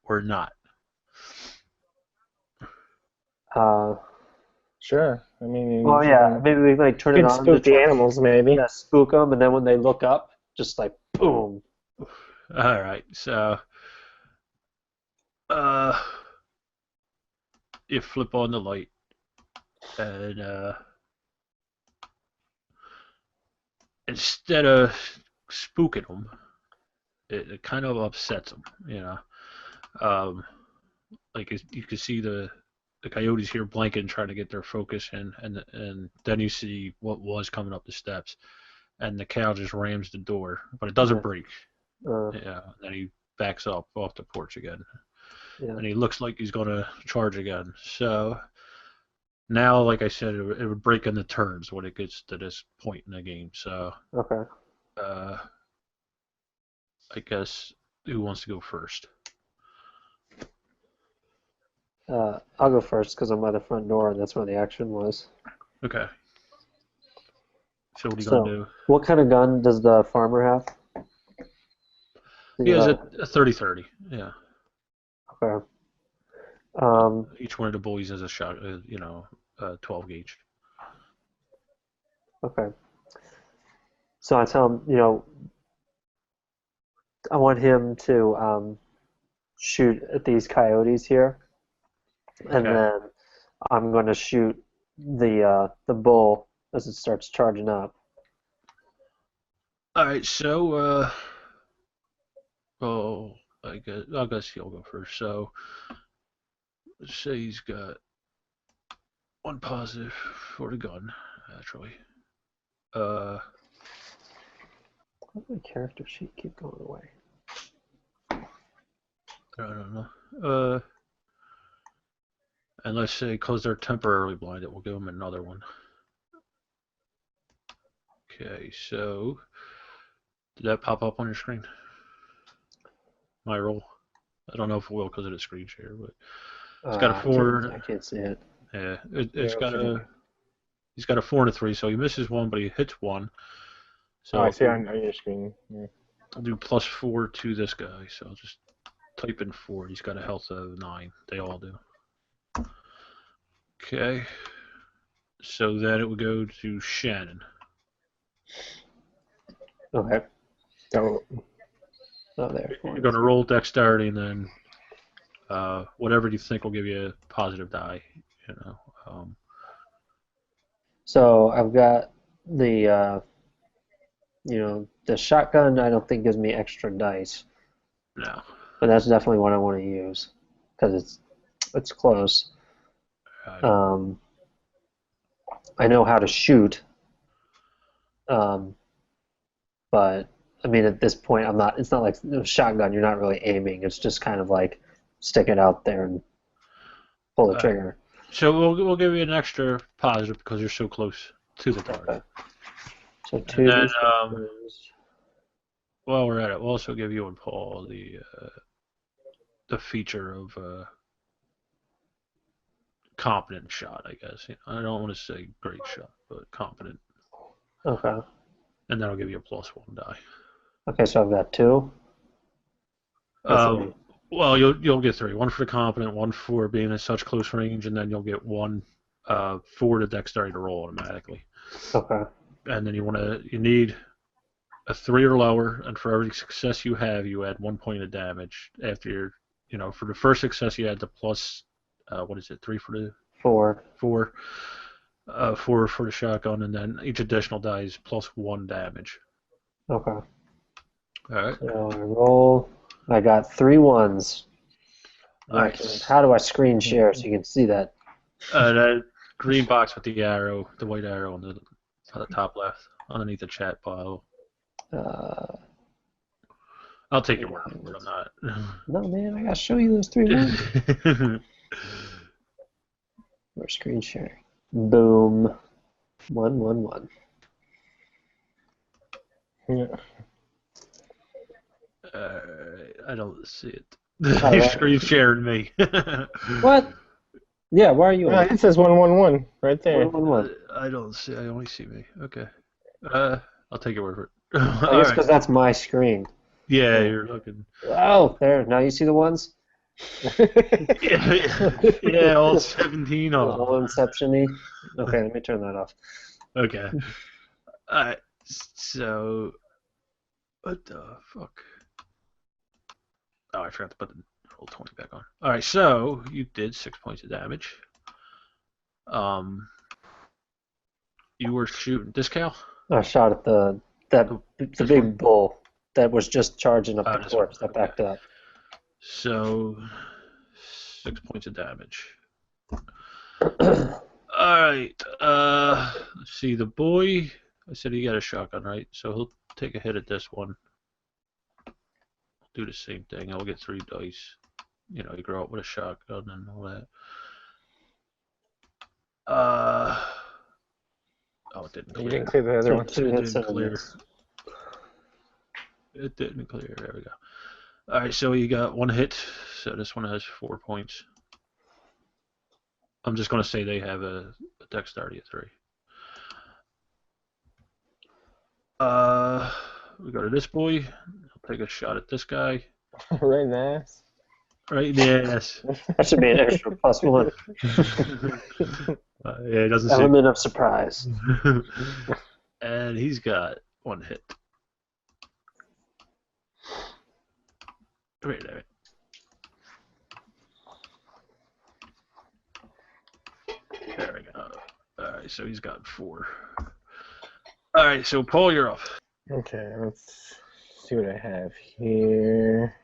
not?
Uh,
Sure. I mean,
well,
if you
yeah,
can,
maybe we like turn
you
it
can
on to
spook the
try,
animals, maybe.
yeah, spook them, and then when they look up, just like boom.
All right. So, uh, you flip on the light, and instead of spooking them, it kind of upsets them. Um, like you can see the coyotes here blanking, trying to get their focus in, and then you see what was coming up the steps, and the cow just rams the door, but it doesn't
Yeah,
break.
uh,
Yeah, then he backs up off the porch again,
yeah.
and he looks like he's gonna charge again. So now, like I said, it would break in the turns when it gets to this point in the game. So
Okay.
uh, I guess who wants to go first?
I'll go first because I'm by the front door, and that's where the action was.
Okay. So what are you gonna
So,
do?
what kind of gun does the farmer have?
He has
The,
a 30-30. Yeah.
okay. Um,
Each one of the boys has a shot. 12 gauge.
okay. So I tell him, I want him to shoot at these coyotes here, and
Okay.
then I'm going to shoot the bull as it starts charging up.
All right. So, oh, I guess he'll go first. So, let's say he's got one positive for the gun, actually. Uh,
Why does my character sheet keep going away?
I don't know. And let's say because they're temporarily blinded, we'll give them another one. Okay. So, did that pop up on your screen? My roll. I don't know if it will because of the screen share, but it's got a
I
4.
can't see it.
Yeah,
Yeah,
it's got
okay.
he's got a 4 and a 3, so he misses one, but he hits one.
Oh, I
So
see on your screen. Yeah.
I'll do +4 to this guy. So I'll just type in 4. He's got a health of 9. They all do. Okay. So then it would go to Shannon.
Okay.
So,
Oh, there.
You're going to roll dexterity, and then whatever you think will give you a positive die. You know.
So I've got the the shotgun. I don't think gives me extra dice,
No.
but that's definitely what I want to use because it's close. Um, I know how to shoot, um, but I mean at this point I'm not. It's not like a shotgun. You're not really aiming. It's just kind of like stick it out there and pull the trigger.
So we'll give you an extra positive because you're so close to the target.
So
And
two
then,
d6s.
while we're at it, we'll also give you and Paul the feature of competent shot, I guess. You know, I don't want to say great shot, but competent.
Okay.
And that'll give you a +1 die.
Okay, so I've got 2 or 3.
Well, you'll get 3. 1 for the competent, 1 for being in such close range, and then you'll get 1 for the dexterity to roll automatically.
Okay.
And then you need a 3 or lower, and for every success you have, you add 1 point of damage. After for the first success, you add the plus, what is it, 3 for the
4.
4, 4 for the shotgun, and then each additional die is +1 damage.
Okay.
All right.
So I roll. I got 3 ones.
Nice.
How do I screen share so you can see that?
That green box with the arrow, the white arrow on the top left, underneath the chat bottle. I'll take your word for it. I'm not.
No, man, I gotta show you those 3 ones. We're screen sharing. Boom. 1, 1, 1.
yeah.
I don't see it.
Oh,
You're
right.
screen sharing me.
What? Yeah, why are you on?
It says 111 right there.
1, 1, 1.
I don't see. I only see me. Okay. I'll take your word for it.
I guess because that's my screen.
Yeah, you're looking.
Oh, there. Now you see the ones?
Yeah, all 17 of them.
All Inception-y. Okay, let me turn that off.
Okay. Alright, so what the fuck? Oh, I forgot to put the roll 20 back on. Alright, so you did 6 points of damage. You were shooting this cow?
I shot at the big bull that was just charging up the corpse that backed up.
So 6 points of damage. Alright, let's see, the boy, I said he got a shotgun, right? So he'll take a hit at this one. Do the same thing. I'll get 3 dice. You grow up with a shotgun and all that. Oh, it didn't clear.
You didn't clear the other one.
It didn't clear. It didn't clear. There we go. Alright, so you got 1 hit. So this one has 4 points. I'm just going to say they have a dexterity of 3. We go to this boy. I'll take a shot at this guy.
Right in the ass.
Right in the ass.
That should be an extra +1.
Yeah, it doesn't
Element of surprise.
And he's got 1 hit. Right there. There we go. Alright, so he's got 4. Alright, so Paul, you're up.
Okay, let's see what I have here.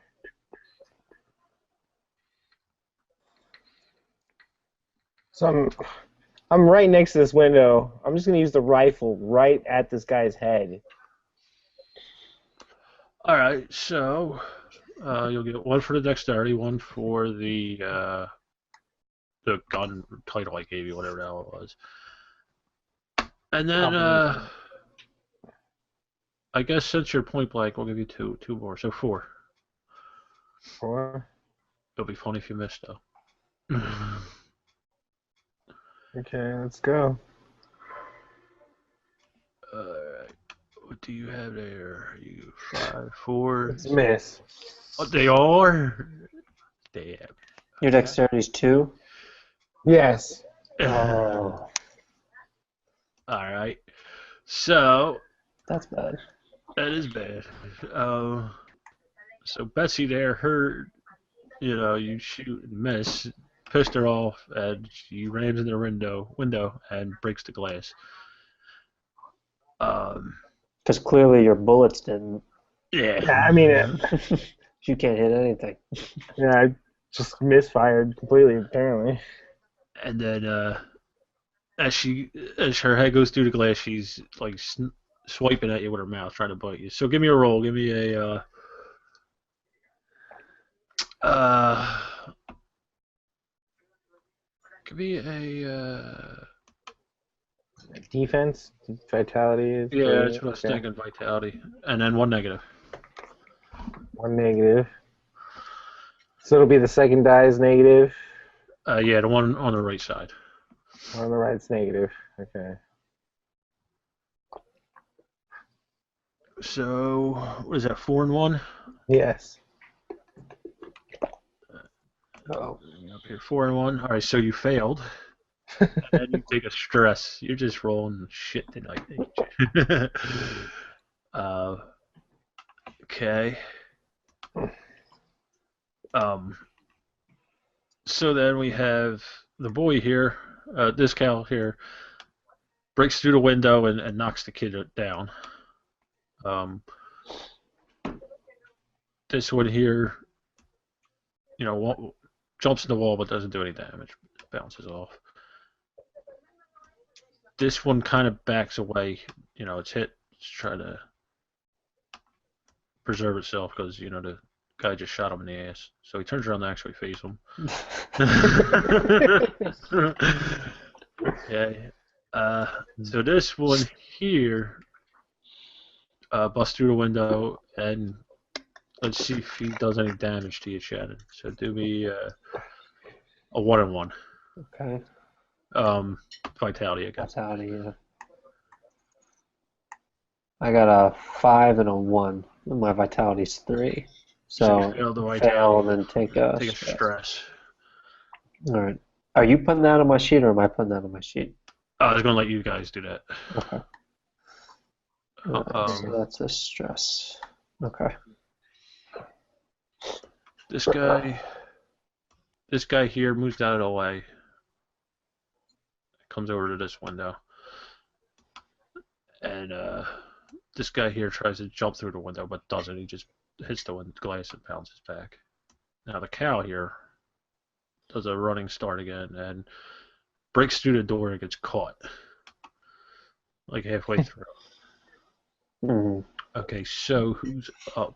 So I'm right next to this window. I'm just gonna use the rifle right at this guy's head.
Alright, so you'll get 1 for the dexterity, 1 for the gun title I gave you, whatever the hell it was. And then I guess since you're point blank, we'll give you two more, so 4.
4.
It'll be funny if you miss though.
Okay, let's go.
Alright. What do you have there? You 5, 4.
It's a miss.
Oh, they are? Damn.
Your dexterity is 2.
Yes.
Oh,
Alright. So,
that's bad.
that is bad. So Betsy there, you shoot and miss, pissed her off, and she rams in the window and breaks the glass.
Because clearly your bullets didn't.
Yeah.
Yeah, I mean,
You can't hit anything.
yeah, I just misfired completely, apparently.
And then, as her head goes through the glass, she's like swiping at you with her mouth, trying to bite you. So give me a roll. Give me a uh, give me a
Defense, vitality is
yeah, that's
3.
what I was
Okay.
thinking. Vitality, and then 1 negative.
1 negative. So it'll be the second die is negative.
Yeah, the one on the right side.
On the right's negative. Okay.
So what is that? 4 and 1.
Yes.
Oh.
Up here, 4 and 1. All right, so you failed, and then you take a stress. You're just rolling shit tonight. Okay. So then we have the boy here. This cow here breaks through the window and knocks the kid down. This one here, jumps in the wall but doesn't do any damage. Bounces off. This one kind of backs away. It's hit. It's trying to preserve itself because the guy just shot him in the ass. So he turns around to actually face him. Okay. So this one here busts through the window, and let's see if he does any damage to you, Shannon. So do me a 1 and 1.
Okay.
Vitality again.
Vitality, yeah. I got a 5 and a 1. And my vitality's 3.
So
So
you failed the
fail
vitality.
and then take a
Take a
stress.
stress.
All right. Are you putting that on my sheet or am I putting that on my sheet?
I was going to let you guys do that.
Okay. So that's a stress. Okay.
This guy here moves out of the way. Comes over to this window. And this guy here tries to jump through the window but doesn't. He just hits the glass and bounces back. Now the cow here does a running start again and breaks through the door and gets caught. Like halfway through.
Mm-hmm.
Okay, so who's up?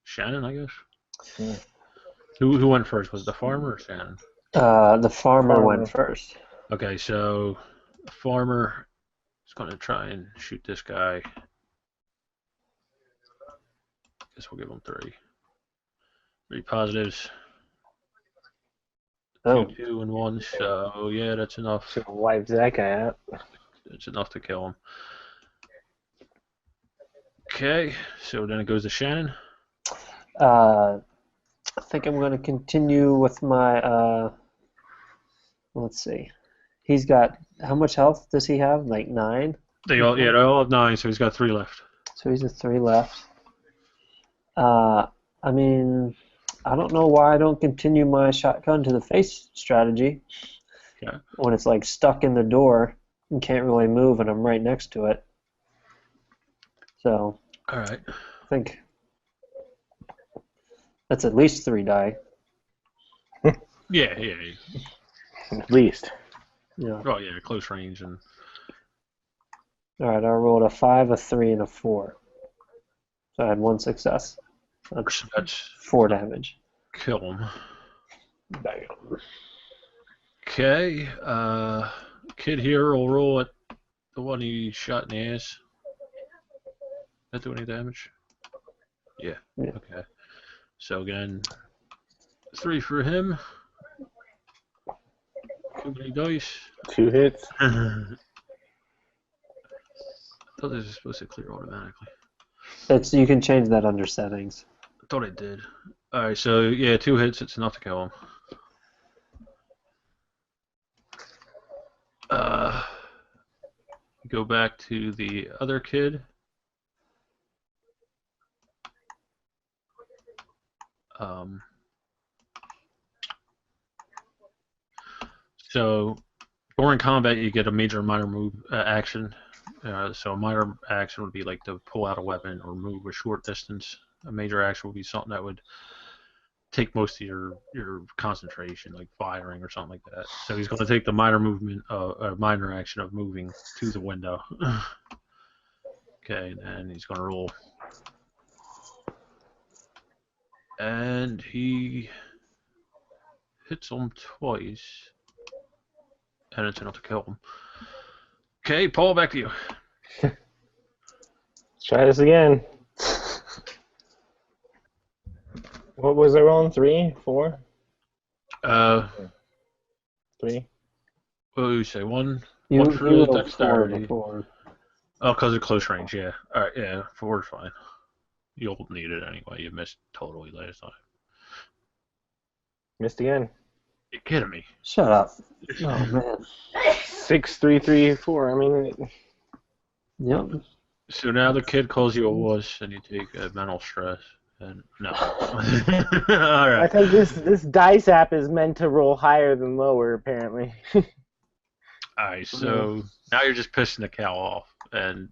Shannon, I guess?
Yeah.
Who went first? Was it the farmer or Shannon?
The farmer went first.
Okay, so the farmer is going to try and shoot this guy. Guess we'll give him 3. 3 positives.
Oh.
2 and 1. So yeah, that's enough.
Should have wiped that guy out.
It's enough to kill him. Okay, so then it goes to Shannon.
I think I'm going to continue with my. Let's see. He's got how much health does he have? Like 9.
They all have 9, so he's got 3 left.
So he's at 3 left. I mean, I don't know why I don't continue my shotgun to the face strategy.
Yeah.
When it's like stuck in the door and can't really move, and I'm right next to it. So.
All right.
I think that's at least 3 die.
Yeah.
At least.
Yeah.
Oh yeah, close range and.
All right, I rolled a 5, a 3, and a 4. So I had 1 success.
That's
4 damage.
kill him. Okay. Kid here will roll at the one he shot in the ass. That do any damage? Yeah.
Yeah.
Okay. So again, 3 for him. Too many dice.
2 hits.
I thought this was supposed to clear automatically.
You can change that under settings.
I thought it did. Alright, so yeah, 2 hits, it's enough to kill him. Go back to the other kid. So during combat, you get a major and minor move action. So a minor action would be like to pull out a weapon or move a short distance. A major action would be something that would take most of your concentration, like firing or something like that. So he's going to take the minor action of moving to the window. Okay, and he's going to roll. And he hits him twice. And it's enough to kill him. Okay, Paul, back to you.
Let's try this again. What was I rolling? 3, 4? 3.
What do you say? One
You
for the
rolled 4
dexterity.
before.
Oh, because of close range, yeah. Alright, yeah, 4 is fine. You'll need it anyway. You missed totally last time.
Missed again.
You're kidding me.
Shut up. Oh, man.
6, 3, 3, 4. I mean,
Yep.
So now the kid calls you a wuss and you take mental stress. And no.
I
Alright.
think this dice app is meant to roll higher than lower, apparently.
Alright, so now you're just pissing the cow off. And,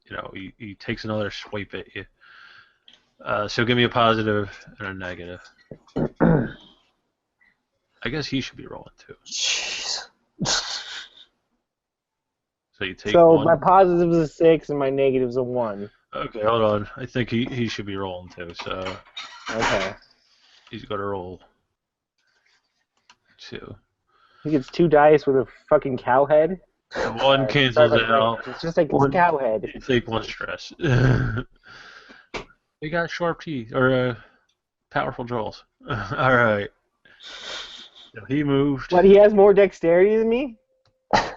you know, he takes another swipe at you. So give me a positive and a negative. I guess he should be rolling too.
Jeez.
So you take
So
one.
my positive's a 6 and my negative's a 1.
Okay, hold on. I think he should be rolling too. So
Okay.
he's got to roll 2.
He gets 2 dice with a fucking cow head.
The one cancels
Sorry
it
about
out.
that. It's just like a cow head.
You take 1 stress. He got sharp teeth or powerful jaws. All right. So he moved.
But he has more dexterity than me?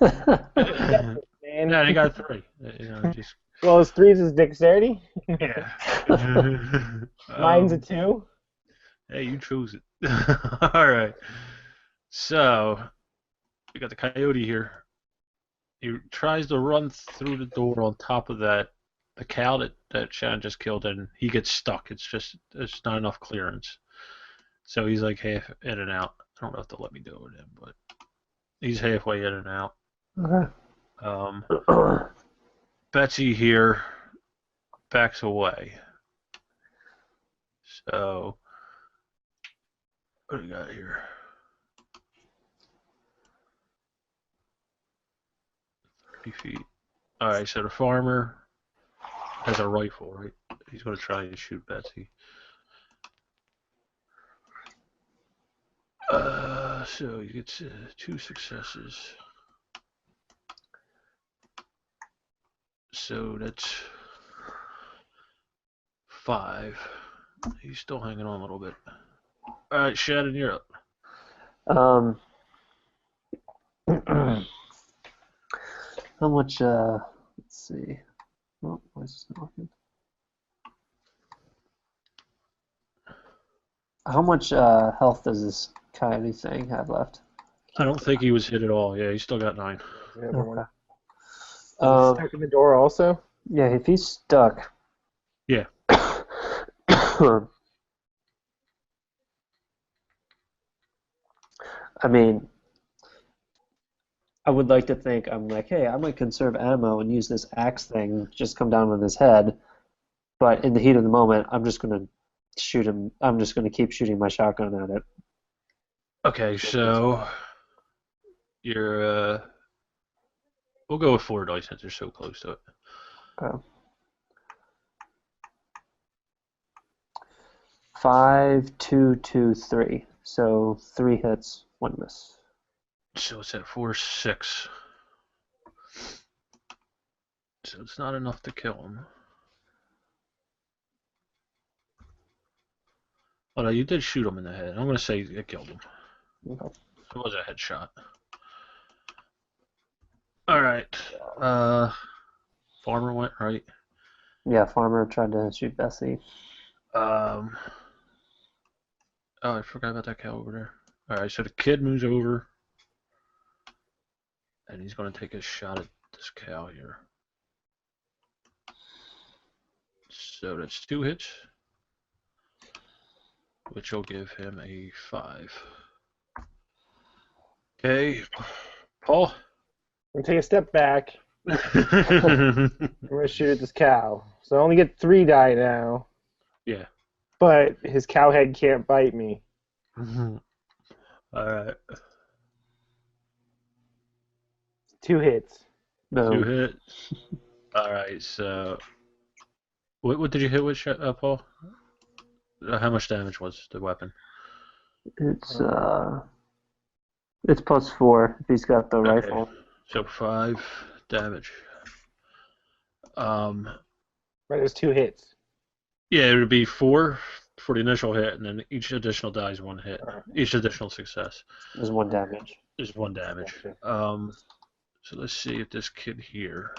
Man,
Man.
he got 3. You know, just
Well, his 3 is his dexterity.
yeah.
Mine's a 2.
Hey, you chose it. All right. So we got the coyote here. He tries to run through the door on top of the cow that Shannon just killed, and he gets stuck. It's not enough clearance. So he's like half in and out. I don't know if they'll let me do it with him, but he's halfway in and out.
Okay.
Betsy here backs away. So what do we got here? 30 feet. All right, so the farmer has a rifle, right? He's going to try and shoot Betsy. So he gets 2 successes. So that's 5. He's still hanging on a little bit. All right, Shannon, you're up.
How much, let's see. Oh, why is this not working? How much health does this coyote thing have left?
I don't think he was hit at all. Yeah, he's still got 9.
The other one.
Okay.
Is he stuck in the door also?
Yeah, if he's stuck.
Yeah.
I mean, I would like to think I'm like, hey, I might conserve ammo and use this axe thing, just come down on his head. But in the heat of the moment, I'm just going to shoot him. I'm just going to keep shooting my shotgun at it.
Okay, so you're we'll go with 4 dice since you're so close to it.
Okay. 5, 2, 2, 3. So 3 hits, 1 miss.
So it's at 4, 6. So it's not enough to kill him. Oh no, you did shoot him in the head. I'm gonna say it killed him.
Okay.
It was a headshot. All right. Farmer went right.
Yeah, Farmer tried to shoot Bessie.
Um. Oh, I forgot about that cow over there. All right, so the kid moves over, and he's gonna take a shot at this cow here. So that's 2 hits, which will give him a 5. Okay, Paul.
I'm gonna take a step back.
All
I'm gonna shoot at this cow. So I only get 3 die now.
Yeah.
But his cow head can't bite me.
right.
2 hits.
2
No,
hits. All right. So, what did you hit with, Paul? How much damage was the weapon?
it's +4 if he's got the
Okay.
rifle.
So 5 damage.
Right, there's 2 hits.
Yeah, it would be 4 for the initial hit, and then each additional die is 1 hit. Each additional success
There's 1 damage.
is 1 damage. So let's see if this kid here.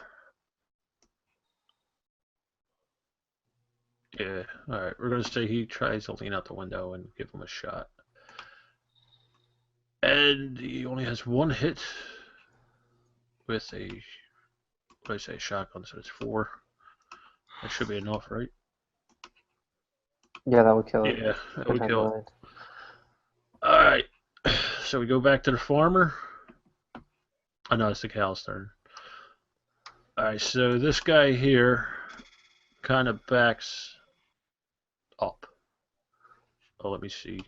Yeah, all right. We're gonna say he tries to lean out the window and give him a shot, and he only has 1 hit with a what did I say, shotgun. So it's 4. That should be enough, right?
Yeah, that would kill it.
Yeah, that would
Never
kill it.
mind.
All right. So we go back to the farmer. Oh no, it's the cow's turn. All right. So this guy here kind of backs up. Oh, let me see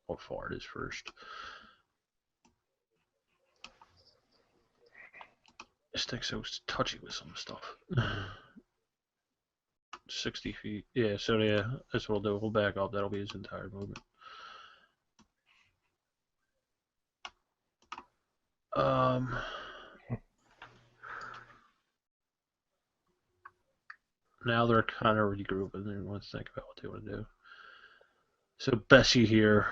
how far it is first. This thing's so touchy with some stuff. 60 feet. Yeah, so yeah, that's what we'll do. We'll back up. That'll be his entire movement. Now they're kind of regrouping and want to think about what they want to do. So Bessie here,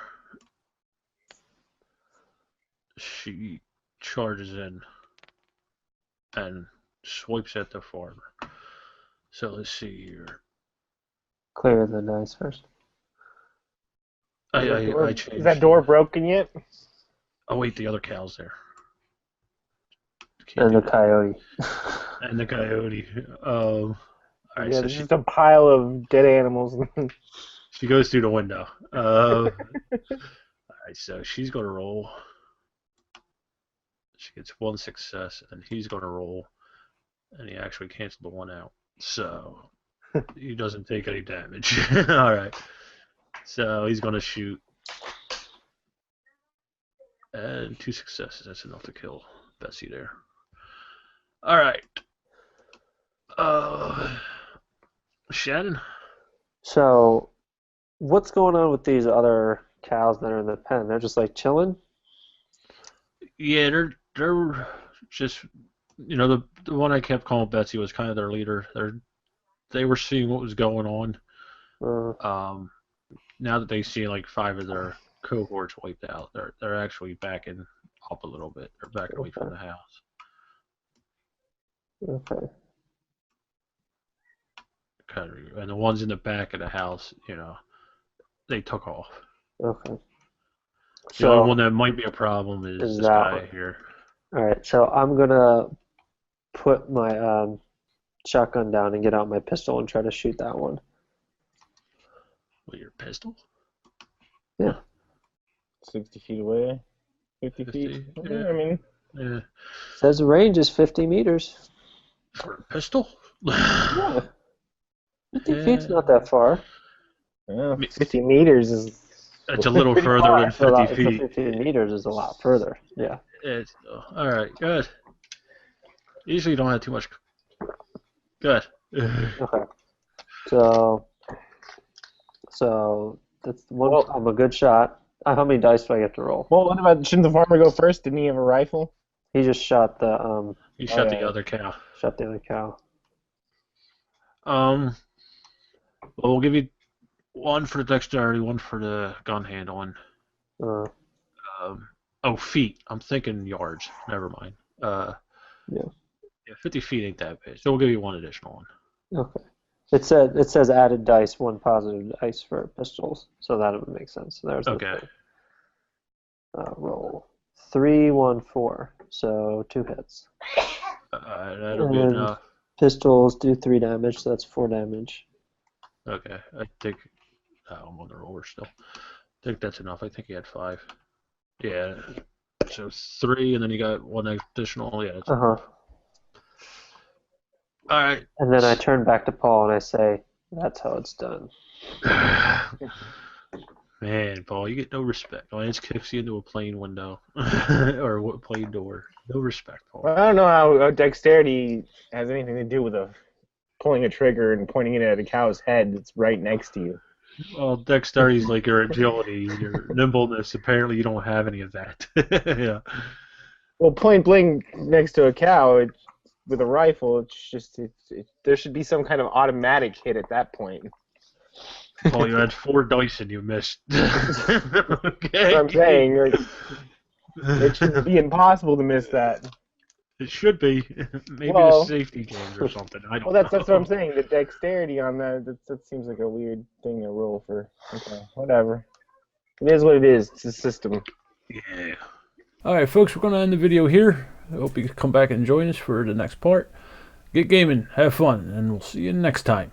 she charges in and swipes at the farmer. So let's see here.
Clear the dice first.
I
Is
changed.
that door broken yet?
Oh wait, the other cow's there.
And the coyote.
And the coyote. All right,
Yeah,
so
there's just a pile of dead animals.
she goes through the window. All right, so she's gonna roll. She gets 1 success, and he's gonna roll, and he actually canceled the 1 out, so he doesn't take any damage. All right, so he's gonna shoot, and 2 successes. That's enough to kill Bessie there. All right. Shannon?
So, what's going on with these other cows that are in the pen? They're just like chilling?
Yeah, they're just, the one I kept calling Betsy was kind of their leader. They were seeing what was going on. Now that they see like 5 of their cohorts wiped out, they're actually backing up a little bit. They're backing away from the house.
Okay.
And the ones in the back of the house, they took off.
Okay.
The only one that might be a problem is this guy
one.
here.
All right, so I'm gonna put my shotgun down and get out my pistol and try to shoot that one.
With your pistol?
Yeah.
60 feet away. 50 feet.
Yeah.
I mean,
Yeah.
Says the range is 50 meters.
For a pistol?
Yeah. 50 feet's not that far.
50 meters is.
It's a little
pretty
further
far.
than 50 feet.
50 meters is a lot further. Yeah.
All right, good. Usually you don't have too much. Good.
Okay. So that's one.
Well,
I'm a good shot. How many dice do I get to roll?
Well, what about, shouldn't the farmer go first? Didn't he have a rifle?
He just shot the
He shot the other cow.
Shot the other cow.
Well, we'll give you One for the dexterity, one for the gun handling.
Uh,
Feet. I'm thinking yards. Never mind.
yeah.
Yeah, 50 feet ain't that bad. So we'll give you one additional one.
Okay. It says added dice, one positive dice for pistols, so that would make sense. So there's the
Okay.
thing. Roll 3, 1, 4. So 2 hits.
That'll be
And
enough.
pistols do 3 damage, so that's 4 damage.
Okay. I think. I'm on the roller still. I think that's enough. I think he had 5. Yeah. So 3, and then you got one additional. Yeah.
Uh-huh.
All right.
And then I turn back to Paul and I say, that's how it's done.
Man, Paul, you get no respect. Lance kicks you into a plane window or a plane door. No respect, Paul.
Well, I don't know how dexterity has anything to do with pulling a trigger and pointing it at a cow's head that's right next to you.
Well, dexterity is like your agility, your nimbleness. Apparently, you don't have any of that. Yeah.
Well, point blank next to a cow with a rifle, it's just there should be some kind of automatic hit at that point.
Paul, you had 4 dice and you missed. Okay.
That's what I'm saying. It should be impossible to miss that.
It should be. Maybe
Well,
the safety games or something. I don't
Well,
know.
that's what I'm saying. The dexterity on that seems like a weird thing to roll for. Okay, whatever. It is what it is. It's a system.
Yeah.
All right, folks, we're going to end the video here. I hope you come back and join us for the next part. Get gaming, have fun, and we'll see you next time.